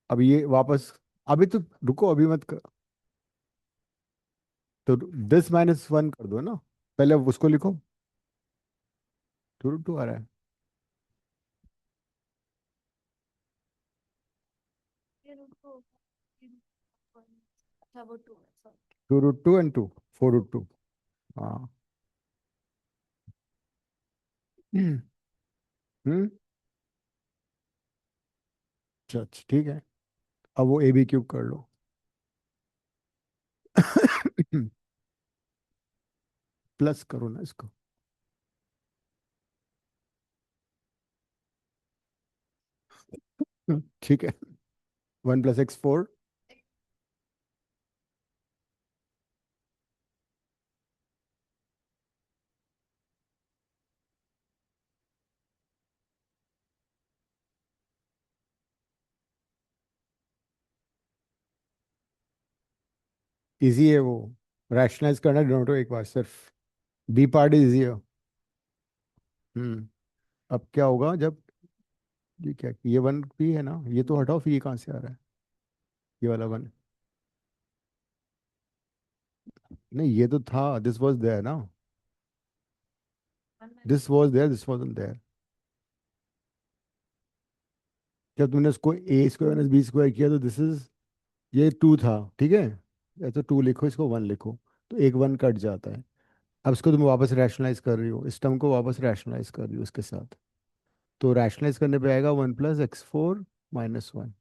अब ये वापस, अभी तो रुको, अभी मत कर। तो 10 - 1 कर दो ना, पहले उसको लिखो। 2√2 आ रहा है। 2√2 and 2, 4√2। हाँ। हम्म। हम्म। अच्छा अच्छा, ठीक है। अब वो AB³ कर लो। प्लस करो ना इसको। ठीक है। 1 + X 4। इजी है वो, रैशनलाइज करना डिनोमिनेटर एक बार सिर्फ। बी पार्ट इजी है। हम्म। अब क्या होगा जब, ये क्या, ये 1 भी है ना, ये तो हटाओ, फिर ये कहाँ से आ रहा है, ये वाला 1? नहीं, ये तो था, दिस वाज देयर ना, this was there, this wasn't there. जब तुमने उसको A² - B² किया तो दिस इज, ये 2 था, ठीक है। या तो 2 लिखो, इसको 1 लिखो, तो एक 1 कट जाता है। अब इसको तुम वापस रैशनलाइज कर रही हो, इस टर्म को वापस रैशनलाइज कर रही हो इसके साथ। तो रैशनलाइज करने पे आएगा 1 + X4 - 1।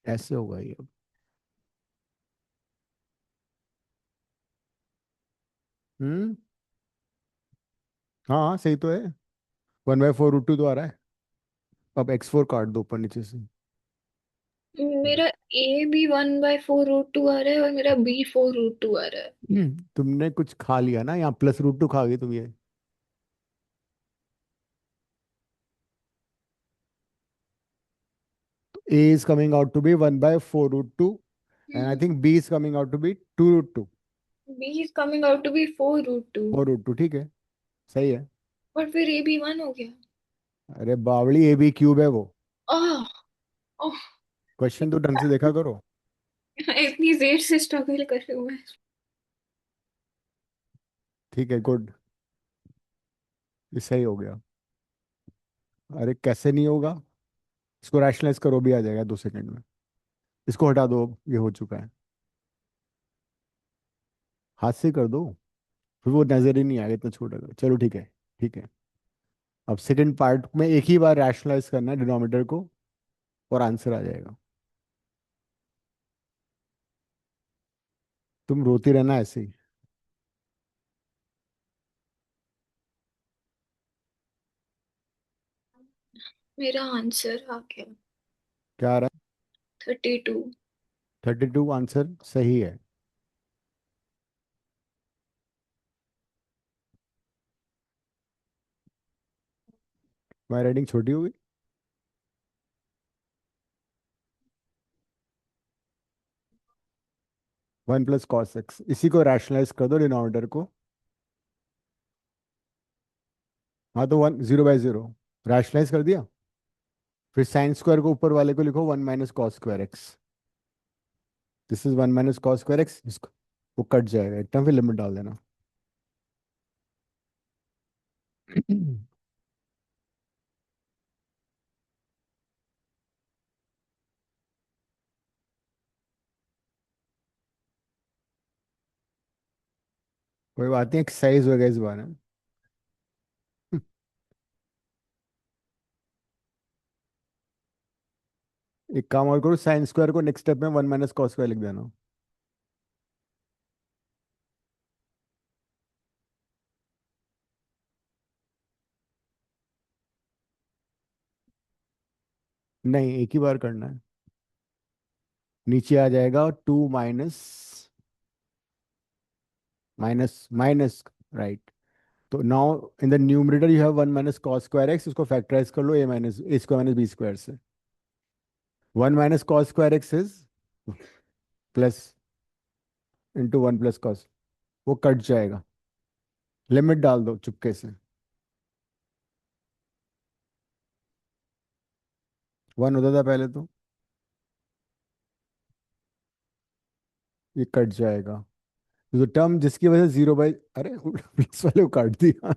ऐसे होगा ये अब। हम्म। हाँ हाँ, सही तो है। 1/4√2 तो आ रहा है। अब X4 काट दो ऊपर नीचे से। मेरा ए भी 1/4√2 आ रहा है और मेरा बी 4√2 आ रहा है। तुमने कुछ खा लिया ना, यहाँ +√2 खा गई तुम ये। A is coming out to be 1/4√2, and I think B is coming out to be 2√2। B is coming out to be 4√2। 4√2, ठीक है, सही है। और फिर ए भी 1 हो गया। अरे बावड़ी, AB³ है वो। आह। ओह। क्वेश्चन तो ढंग से देखा करो। इतनी देर से स्ट्रगल कर रही हूँ मैं। ठीक है, गुड, ये सही हो गया। अरे कैसे नहीं होगा, इसको रैशनलाइज करो, भी आ जाएगा 2 सेकंड में। इसको हटा दो, ये हो चुका है। हाथ से कर दो, फिर वो नजर ही नहीं आएगा, इतना छोटा कर, चलो ठीक है। ठीक है। अब सेकंड पार्ट में एक ही बार रैशनलाइज करना है डिनोमिनेटर को, और आंसर आ जाएगा। तुम रोती रहना ऐसे ही। मेरा आंसर आ गया। क्या आ रहा है? 32। 32 आंसर सही है। तुम्हारी राइटिंग छोटी हो गई। 1 + cos x, इसी को रैशनलाइज कर दो डिनोमिनेटर को। हाँ तो 1 0/0 रैशनलाइज कर दिया। फिर साइन स्क्वायर को ऊपर वाले को लिखो 1 - cos²x। दिस इज 1 - cos²x, इसको वो कट जाएगा एकदम, फिर लिमिट डाल देना। कोई बात नहीं, एक्सरसाइज हो गया इस बार है। एक काम और करो, साइन स्क्वायर को नेक्स्ट स्टेप में 1 - cos² लिख देना। नहीं, एक ही बार करना है। नीचे आ जाएगा 2 माइनस माइनस माइनस, राइट। तो now in the numerator you have 1 - cos²x, उसको फैक्टराइज कर लो a - b² से। 1 - cos²x is plus into 1 + cos, वो कट जाएगा। लिमिट डाल दो चुपके से। 1 होता था पहले तो, ये कट जाएगा। तो टर्म जिसकी वजह से 0 बाई, अरे प्लस वाले को काट दिया।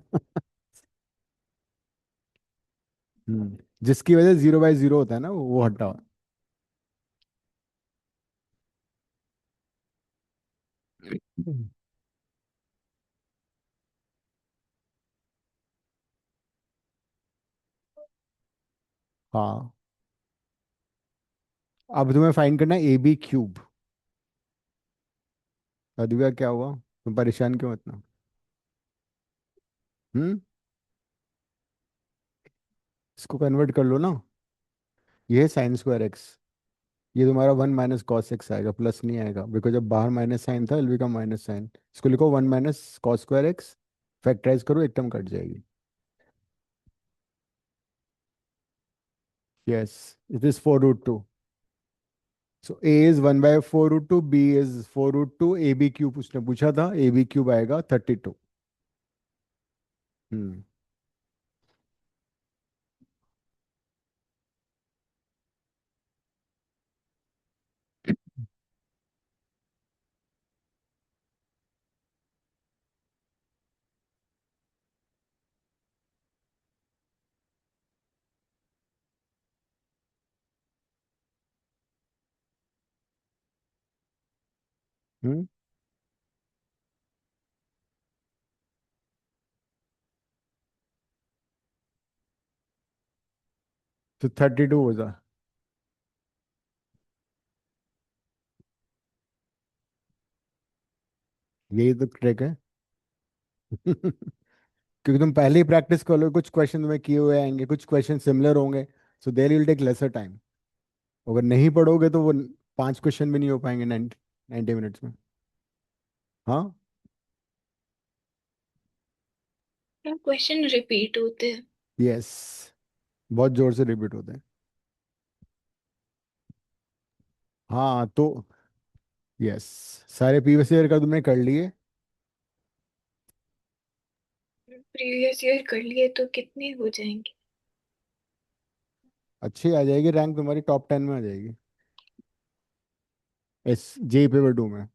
जिसकी वजह से 0/0 होता है ना, वो हटाओ। हम्म। हाँ, अब तुम्हें फाइंड करना है AB³ अद्विका, क्या हुआ? तुम परेशान क्यों इतना? हम्म। इसको कन्वर्ट कर लो ना। ये है sin²x, ये तुम्हारा 1 - cos x आएगा, प्लस नहीं आएगा, बिकॉज जब बाहर माइनस साइन था, विल बिकम माइनस साइन। इसको लिखो 1 - cos²x, फैक्टराइज करो, एक टर्म कट जाएगी। Yes, it is 4√2। So a is 1/4√2, b is 4√2, AB³ उसने पूछा था, AB³ आएगा 32। हम्म। हम्म। तो 32 हो जा। यही तो ट्रिक है। क्योंकि तुम पहले ही प्रैक्टिस कर लो, कुछ क्वेश्चन तुम्हें किए हुए आएंगे, कुछ क्वेश्चन सिमिलर होंगे, so there will take lesser time. अगर नहीं पढ़ोगे तो वो 5 क्वेश्चन भी नहीं हो पाएंगे 90 मिनट्स में। हाँ। क्वेश्चन रिपीट होते हैं। यस, बहुत जोर से रिपीट होते हैं। हाँ तो यस, सारे प्रीवियस ईयर का तुमने कर लिए। प्रीवियस ईयर कर लिए तो कितने हो जाएंगे? अच्छी आ जाएगी रैंक, तुम्हारी टॉप 10 में आ जाएगी, JEE पेपर 2 में।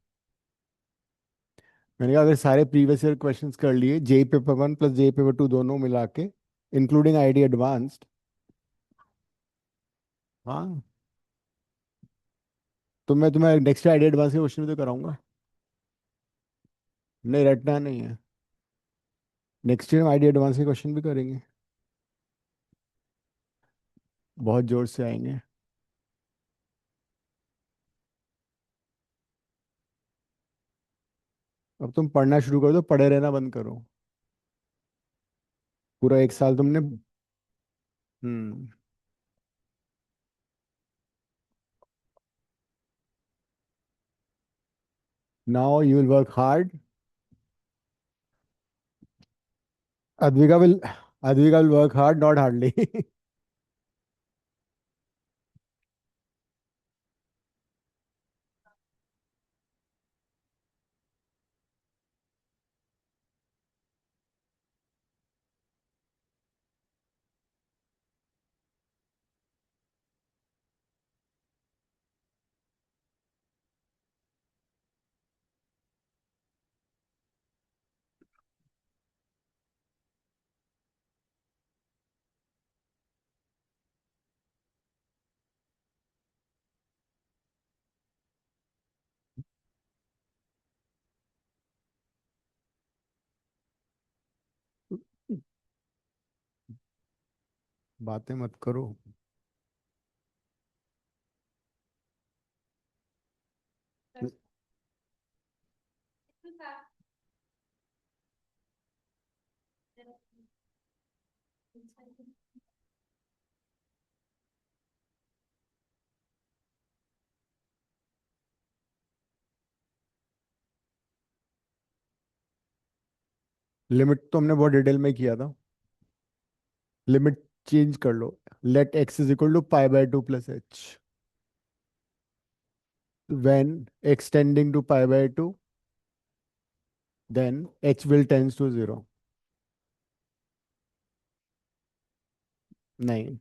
मैंने कहा अगर सारे प्रीवियस ईयर क्वेश्चंस कर लिए, JEE paper 1 plus JEE paper 2 दोनों मिला के, इंक्लूडिंग आईडी एडवांस्ड। हाँ, तो मैं तुम्हें नेक्स्ट आईडी एडवांस के क्वेश्चन भी तो कराऊंगा। नहीं, रटना नहीं है। नेक्स्ट ईयर हम आईडी एडवांस के क्वेश्चन भी करेंगे, बहुत जोर से आएंगे। अब तुम पढ़ना शुरू कर दो, पढ़े रहना बंद करो। पूरा एक साल तुमने। Hmm. Now you will work hard. Advika will Advika will work hard, not hardly. बातें मत करो। लिमिट तो हमने बहुत डिटेल में किया था। लिमिट चेंज कर लो। Let x is equal to pi by two plus h. When extending to pi by 2, then h will tends to 0. नहीं,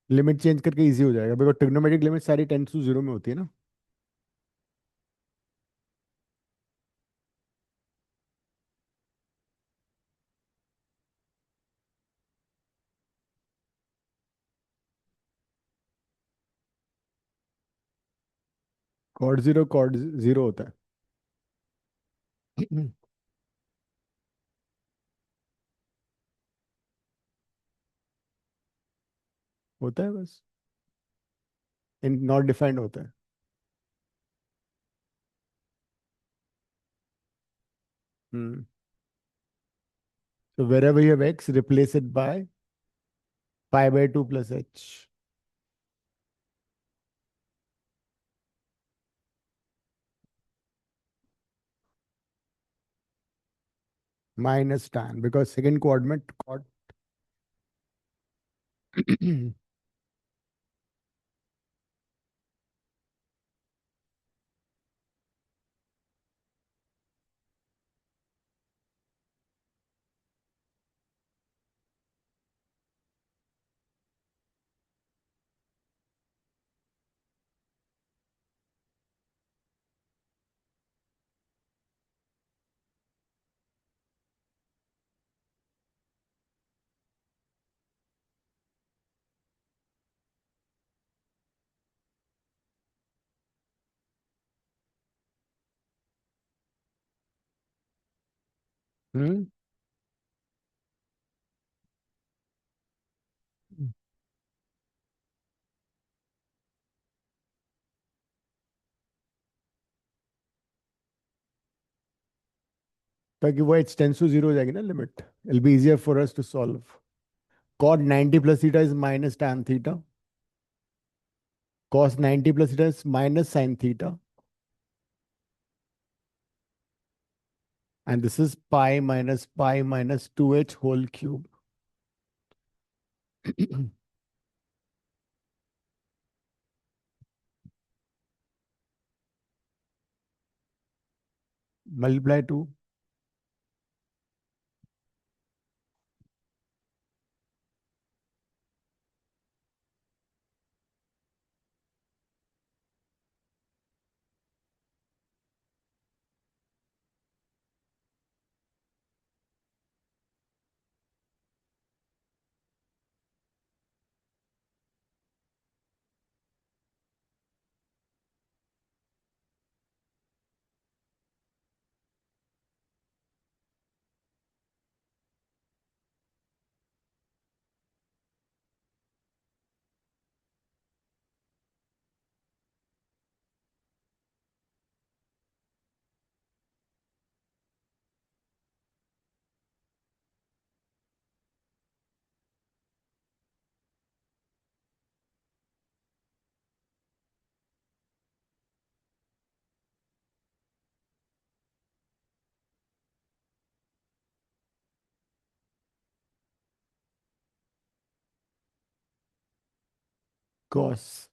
लिमिट चेंज करके इजी हो जाएगा, बिकॉज ट्रिग्नोमेट्रिक लिमिट सारी टेंस टू 0 में होती है ना। कॉड 0 होता है। होता है बस, इन नॉट डिफाइंड होता है। हम्म। So wherever you have x, replace it by pi by 2 plus h minus tan, because second coordinate chord. हम्म। ताकि वो h टेंस टू 0 हो जाएगी ना limit, it be easier for us to solve. cot 90 plus theta is minus tan theta. Cos 90 plus theta is minus sin theta. And this is pi minus 2h whole cube. Multiply 2. cos.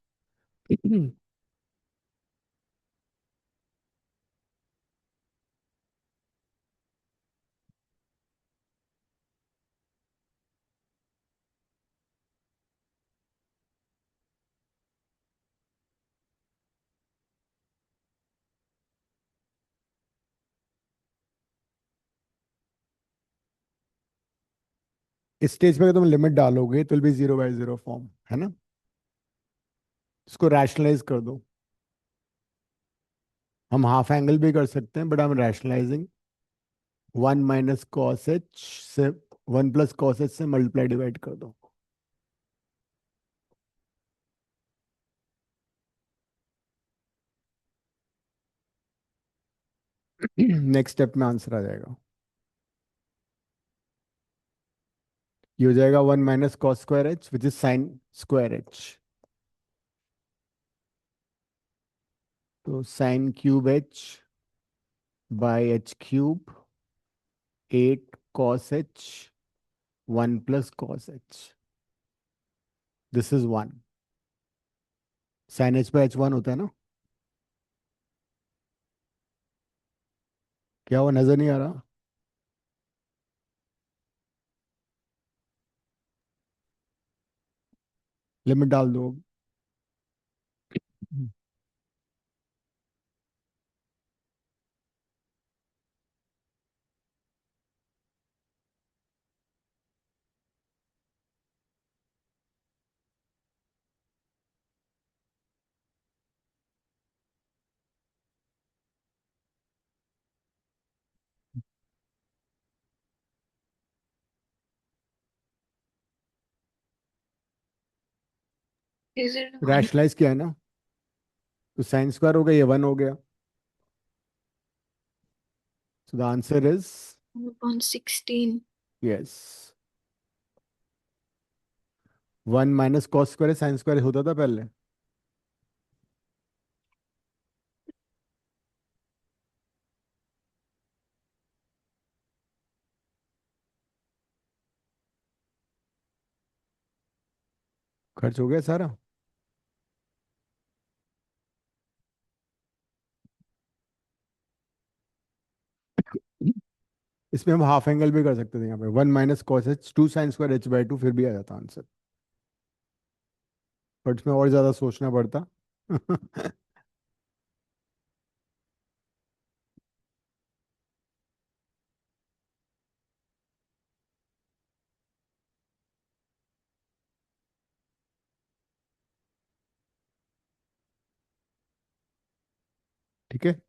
इस stage पे तुम limit डालोगे तो will be 0/0 form, है ना? इसको rationalise कर दो। हम हाफ एंगल भी कर सकते हैं, but I am rationalising. 1 - cos h से 1 + cos h से मल्टीप्लाई डिवाइड कर दो। नेक्स्ट स्टेप में आंसर आ जाएगा। ये हो जाएगा 1 - cos²h विच इज sin²h। तो sin³ h by h³, 8 cos h, 1 + cos h। This is 1। sin h/h 1 होता है ना? क्या वो नजर नहीं आ रहा? लिमिट डाल दो। Is it 1 रैशनलाइज किया है ना? तो sin² हो गया, ये 1 हो गया। So the answer is upon 16? Yes. 1 - cos² sin² होता था पहले। खर्च हो गया सारा। इसमें हम हाफ एंगल भी कर सकते थे यहाँ पे। 1 - cos h 2 sin²h/2 फिर भी आ जाता आंसर, बट इसमें और ज्यादा सोचना पड़ता। ठीक है।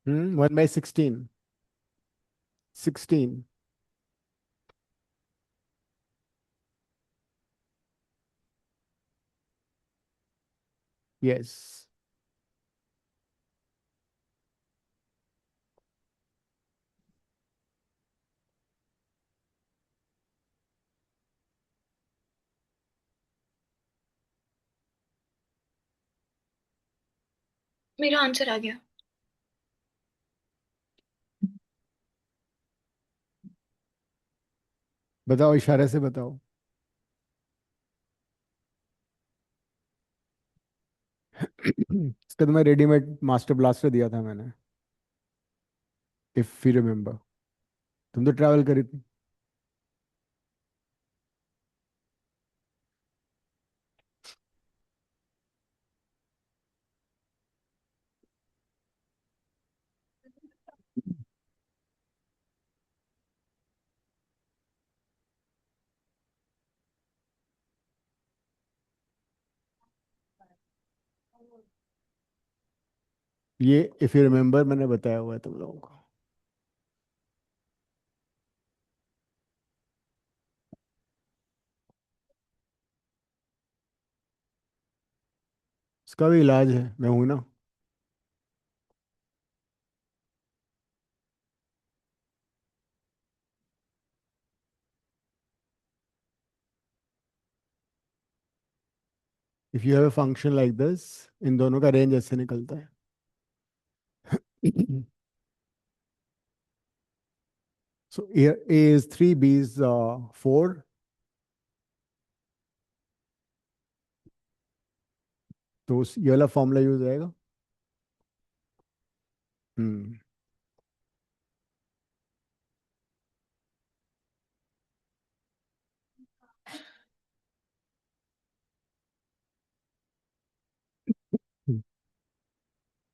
हम्म, 1/16। 16। यस। मेरा आंसर आ गया। बताओ, इशारे से बताओ। इसका तो मैं रेडीमेड मास्टर ब्लास्टर दिया था मैंने, इफ यू रिमेम्बर। तुम तो ट्रैवल करी थी। ये इफ यू रिमेम्बर मैंने बताया हुआ है तुम लोगों को। इसका भी इलाज है, मैं हूं ना। If you have a function like this, इन दोनों का रेंज ऐसे निकलता है। So A is 3, B is 4. तो ये वाला फॉर्मूला यूज आएगा। हम्म।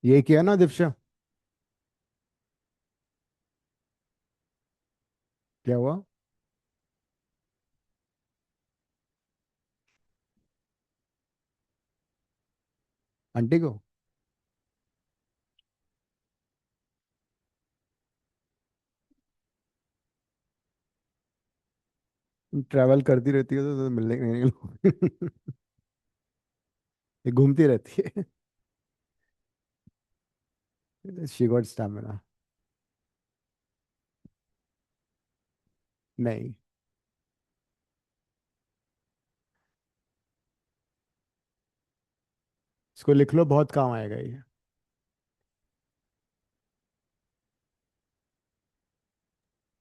ये किया ना दीक्षा? क्या हुआ? आंटी को? ट्रैवल करती रहती है तो मिलने नहीं लोग। ये घूमती रहती है। She got stamina. नहीं। इसको लिख लो, बहुत काम आएगा ये।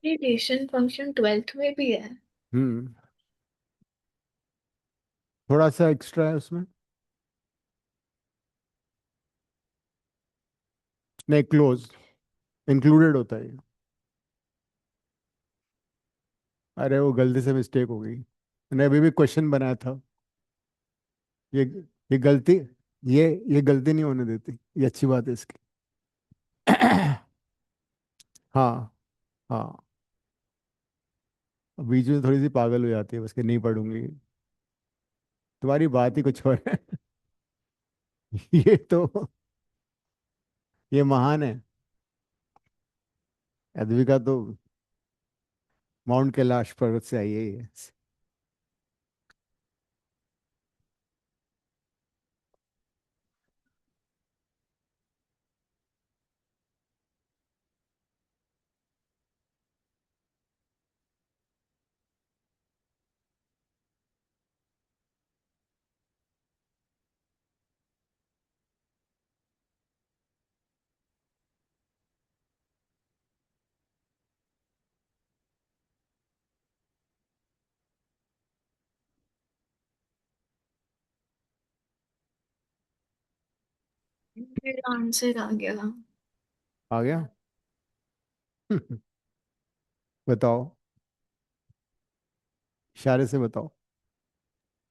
रेडिएशन फंक्शन 12th में भी है। हम्म। थोड़ा सा एक्स्ट्रा है उसमें। नहीं, क्लोज, इंक्लूडेड होता है ये। अरे वो गलती से मिस्टेक हो गई, मैंने अभी भी क्वेश्चन बनाया था। ये ये गलती, ये गलती नहीं होने देती, ये अच्छी बात है इसकी। हाँ। हाँ। बीच में थोड़ी सी पागल हो जाती है, बस कि नहीं पढ़ूंगी। तुम्हारी बात ही कुछ और है। ये तो, ये महान है। अद्विका तो माउंट कैलाश पर्वत से आई है ये। फिर आंसर आ गया। आ गया। बताओ, इशारे से बताओ।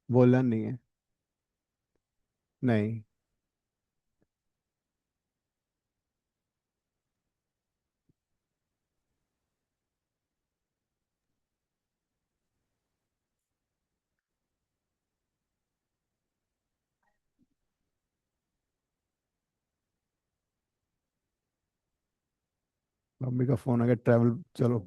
बोलना नहीं है। नहीं। मम्मी का फोन आ गया, ट्रैवल, चलो।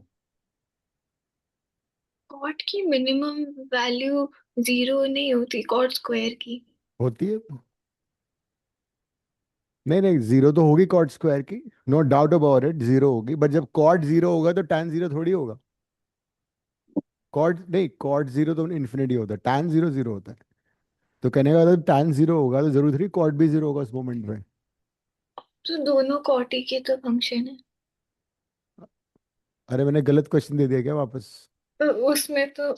कॉट की मिनिमम वैल्यू 0 नहीं होती, कॉट स्क्वायर की। होती है। नहीं नहीं, जीरो तो होगी कॉट स्क्वायर की। No doubt about it, zero होगी, बट जब कॉट जीरो होगा तो टैन जीरो थोड़ी होगा। कॉट नहीं, कॉट जीरो तो इन्फिनिटी होता है, टैन जीरो जीरो होता है। तो कहने का मतलब टैन जीरो होगा तो जरूर थोड़ी कॉट भी जीरो होगा उस मोमेंट में। तो दोनों कॉट ही के तो फंक्शन है। अरे मैंने गलत क्वेश्चन दे दिया क्या वापस? तो उसमें तो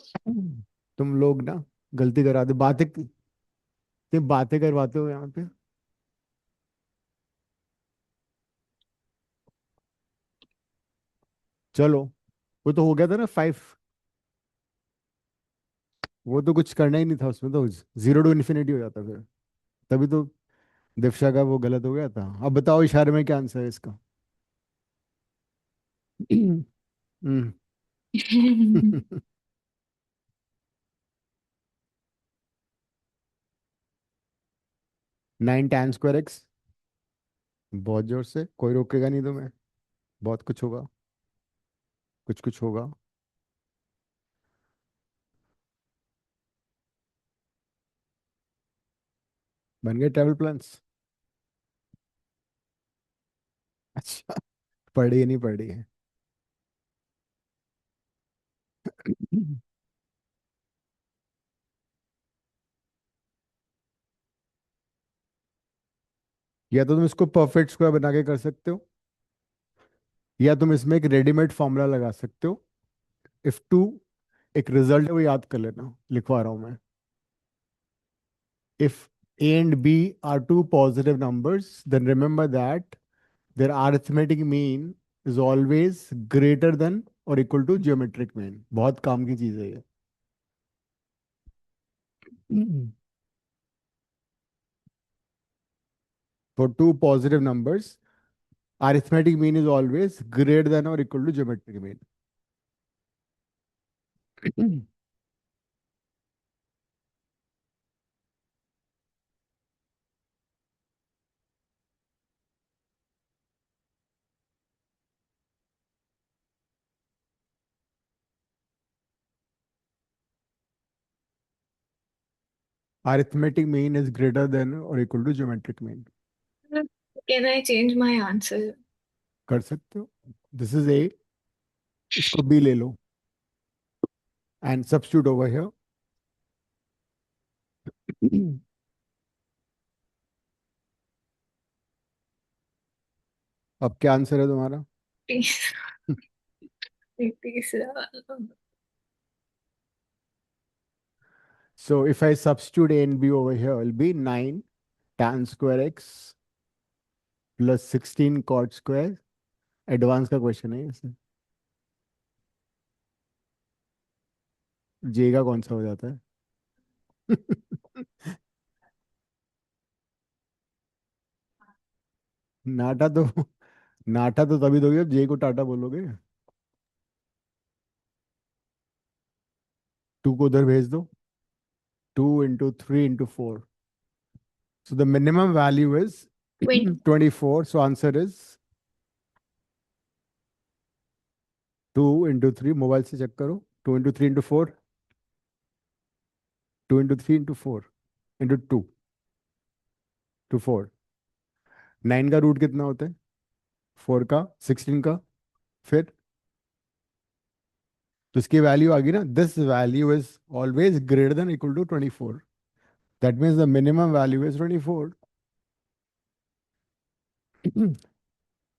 तुम लोग ना गलती करा दे, बातें, तुम बातें करवाते हो यहाँ पे। चलो, वो तो हो गया था ना 5। वो तो कुछ करना ही नहीं था उसमें, तो जीरो टू इन्फिनिटी हो जाता फिर। तभी तो दिव्या का वो गलत हो गया था। अब बताओ इशारे में क्या आंसर है इसका? हम्म। 9 tan स्क्वायर एक्स। बहुत जोर से, कोई रोकेगा नहीं तुम्हें। बहुत कुछ होगा, कुछ कुछ होगा। बन गए ट्रैवल प्लान्स? अच्छा, पढ़ी है नहीं पढ़ी है? या तो तुम इसको परफेक्ट स्क्वायर बना के कर सकते हो, या तुम इसमें एक रेडीमेड फॉर्मूला लगा सकते हो। इफ टू, एक रिजल्ट है वो याद कर लेना, लिखवा रहा हूं मैं। If A and B are two positive numbers, then remember that their arithmetic mean is always greater than or equal to geometric mean. बहुत काम की चीज है ये। For two positive numbers, arithmetic mean is always greater than or equal to geometric mean. Arithmetic mean is greater than or equal to geometric mean. Can I change my answer? कर सकते हो। This is A, इसको B ले लो and substitute over here. अब क्या answer है तुम्हारा? तीसरा वाला। So if I substitute A and B over here, it will be 9 tan square x plus 16 cot square। Advance का क्वेश्चन है ये। जे का कौन सा हो जाता है? नाटा तो, नाटा तो तभी दोगे जब जे को टाटा बोलोगे। टू को उधर भेज दो। 2 into 3 into 4, so the minimum value is 20. 24, so answer is 2 into 3। Mobile से चेक करो। 2 into 3 into 4, 2 into 3 into 4 into 2 9 का रूट कितना होता है? 4 का, 16 का, फिर तो इसकी वैल्यू आ गई ना। This value is always greater than equal to 24। That means the minimum value is 24।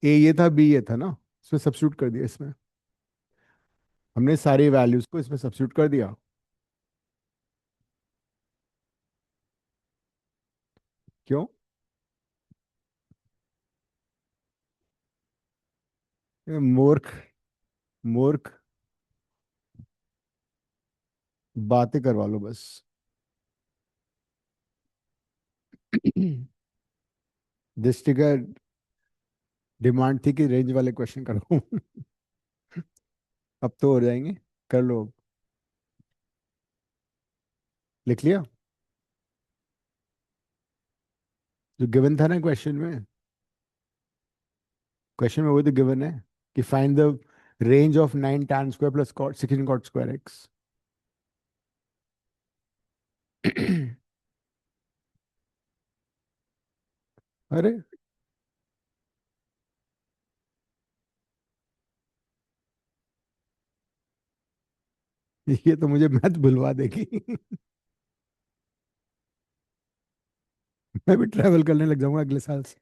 A ये था, बी ये था ना, इसमें सब्स्टिट्यूट कर दिया। इसमें हमने सारी वैल्यूज को इसमें सब्स्टिट्यूट कर दिया। क्यों? मूर्ख, मूर्ख, बातें करवा लो बस। दृष्टि का डिमांड थी कि रेंज वाले क्वेश्चन करो। अब तो हो जाएंगे, कर लो। लिख लिया जो गिवन था ना क्वेश्चन में? क्वेश्चन में वो तो गिवन है कि find the range of 9 tan square plus 16 cot square x. अरे, ये तो मुझे मैथ भुलवा देगी। मैं भी ट्रैवल करने लग जाऊंगा अगले साल से।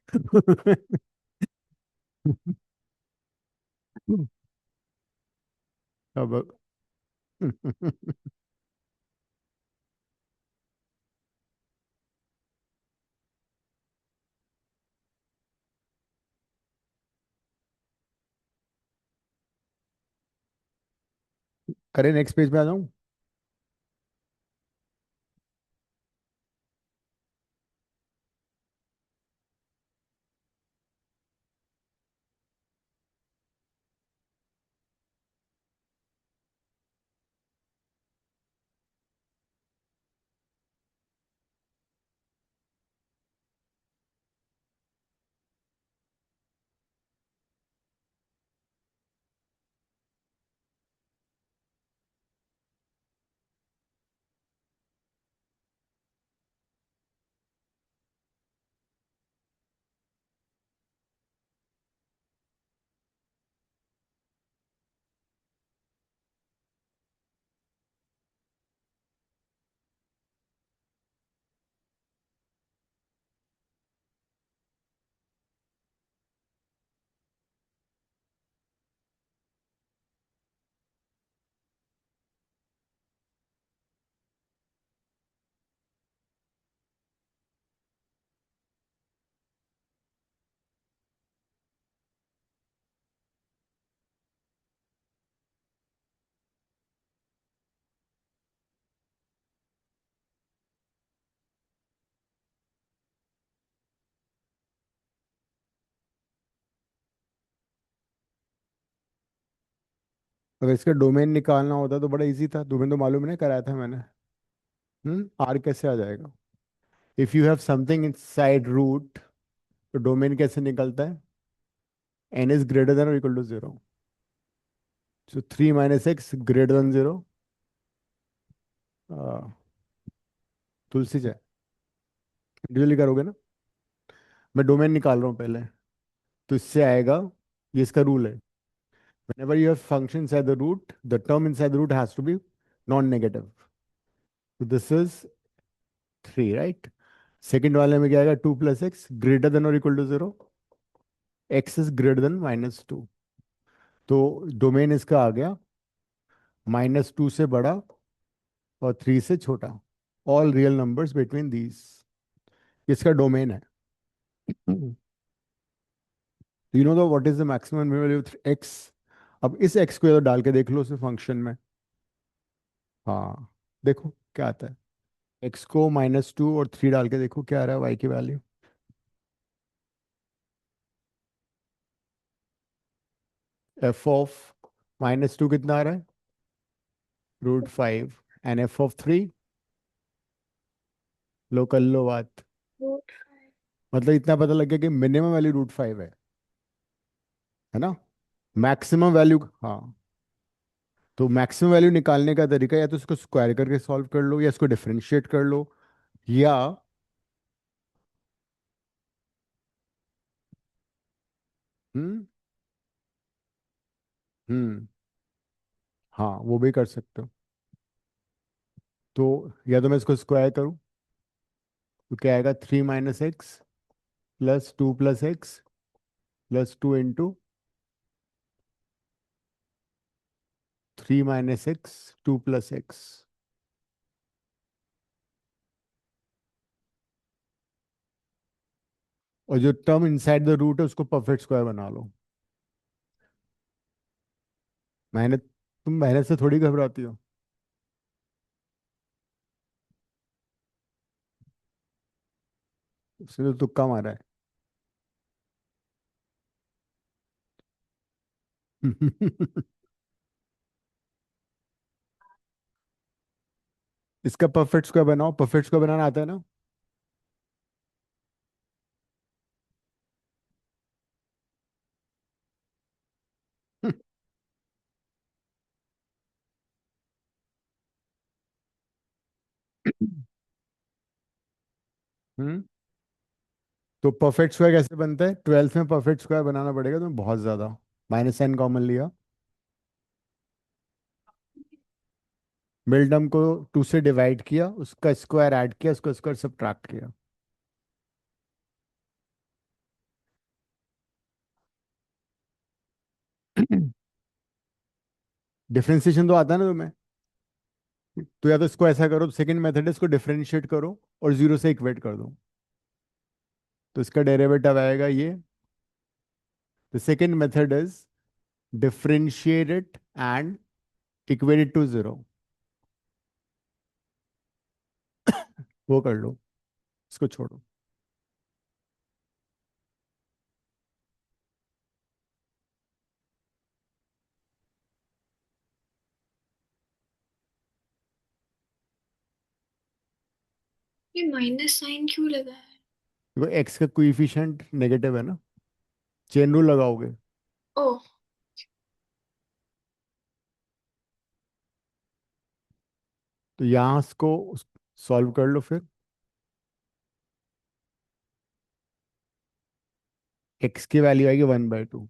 अब अरे नेक्स्ट पेज पे आ जाऊं? अगर इसका डोमेन निकालना होता तो बड़ा इजी था, डोमेन तो मालूम नहीं कराया था मैंने। आर कैसे आ जाएगा? If you have something inside root तो डोमेन कैसे निकलता है? एन इज ग्रेटर देन और equal to zero. So 3 - x greater than zero. Tulsi Jay, individually करोगे ना? मैं डोमेन निकाल रहा हूँ पहले। तो इससे आएगा, ये इसका रूल है, whenever you have function inside the root, the term inside the root has to be non-negative. So this is 3, right? Second वाले में क्या आएगा? 2 + x ग्रेटर देन और equal to zero. x is greater than -2। तो domain इसका आ गया -2 से बड़ा और 3 से छोटा। All real numbers between these, इसका डोमेन है। You know the what is the maximum value of x? अब इस x को डाल के देख लो उस फंक्शन में। हाँ, देखो क्या आता है। x को -2 और 3 डाल के देखो क्या आ रहा है y की वैल्यू। f ऑफ -2 कितना आ रहा है? √5। एंड f ऑफ 3, लो कर लो बात। रूट मतलब इतना पता लग गया कि मिनिमम वैल्यू √5 है ना? मैक्सिमम वैल्यू, हाँ। तो मैक्सिमम वैल्यू निकालने का तरीका या तो इसको स्क्वायर करके सॉल्व कर लो, या इसको डिफरेंशिएट कर लो, या हम्म हम्म हाँ, वो भी कर सकते हो। तो या तो मैं इसको स्क्वायर करूँ तो क्या आएगा? 3 - x +2 + x +2 × 3 - x 2 + x। और जो टर्म इनसाइड द रूट है उसको परफेक्ट स्क्वायर बना लो। मेहनत, तुम मेहनत से थोड़ी घबराती हो। उसने तो तुक्का मारा है। इसका परफेक्ट स्क्वायर बनाओ, परफेक्ट स्क्वायर बनाना आता है ना? हम्म तो परफेक्ट स्क्वायर कैसे बनता है? 12th में परफेक्ट स्क्वायर बनाना पड़ेगा तुम्हें बहुत ज्यादा। -n कॉमन लिया, मिडल को 2 से डिवाइड किया, उसका स्क्वायर ऐड किया, उसका स्क्वायर सब्ट्रैक्ट किया। डिफरेंशिएशन तो आता है ना तुम्हें? तो या तो इसको ऐसा करो, सेकंड मेथड है, इसको डिफरेंशिएट करो और जीरो से इक्वेट कर दो। तो इसका डेरिवेटिव आएगा ये। The second method is differentiate it and equate it to zero. वो कर लो, इसको छोड़ो। ये माइनस साइन क्यों लगा है? देखो एक्स का कोएफिशिएंट नेगेटिव है ना, चेन रूल लगाओगे। ओ, तो यहाँ इसको सॉल्व कर लो फिर। एक्स की वैल्यू आएगी 1/2।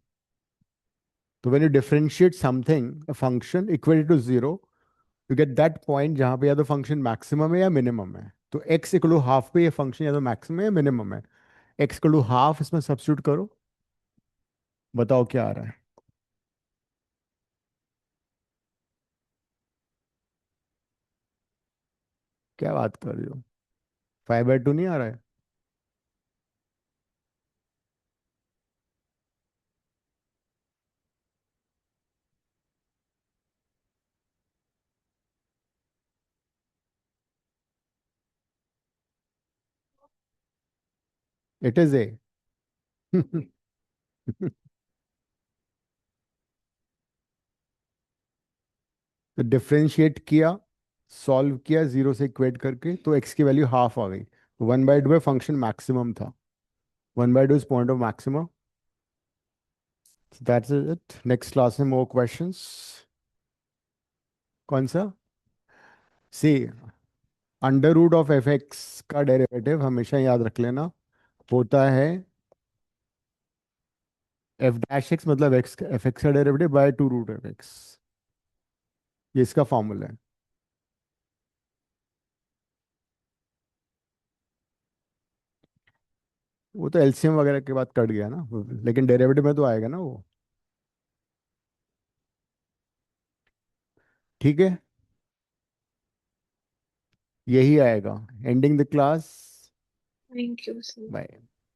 तो when you differentiate something, a function equal to zero, you get that point जहाँ पे या तो फंक्शन मैक्सिमम है या मिनिमम है। तो एक्स इक्वल टू हाफ पे ये फंक्शन या तो मैक्सिमम है या मिनिमम है। एक्स इक्वल टू हाफ इसमें सब्स्टिट्यूट करो, बताओ क्या आ रहा है। क्या बात कर रही हो? 5/2 नहीं आ रहा है? It is a. तो डिफ्रेंशिएट किया, सॉल्व किया जीरो से इक्वेट करके, तो एक्स की वैल्यू हाफ आ गई। 1/2 में फंक्शन मैक्सिमम था। 1/2 is point of maximum. That's it. Next class में मोर क्वेश्चंस। कौन सा? See, under root of f x का डेरिवेटिव हमेशा याद रख लेना, होता है एफ डैश एक्स, मतलब एक्स एफ एक्स का derivative by 2 root f x. ये इसका फॉर्मूला है। वो तो एलसीएम वगैरह के बाद कट गया ना, लेकिन डेरिवेटिव में तो आएगा ना वो। ठीक है, यही आएगा। Ending the class. Thank you sir. Bye.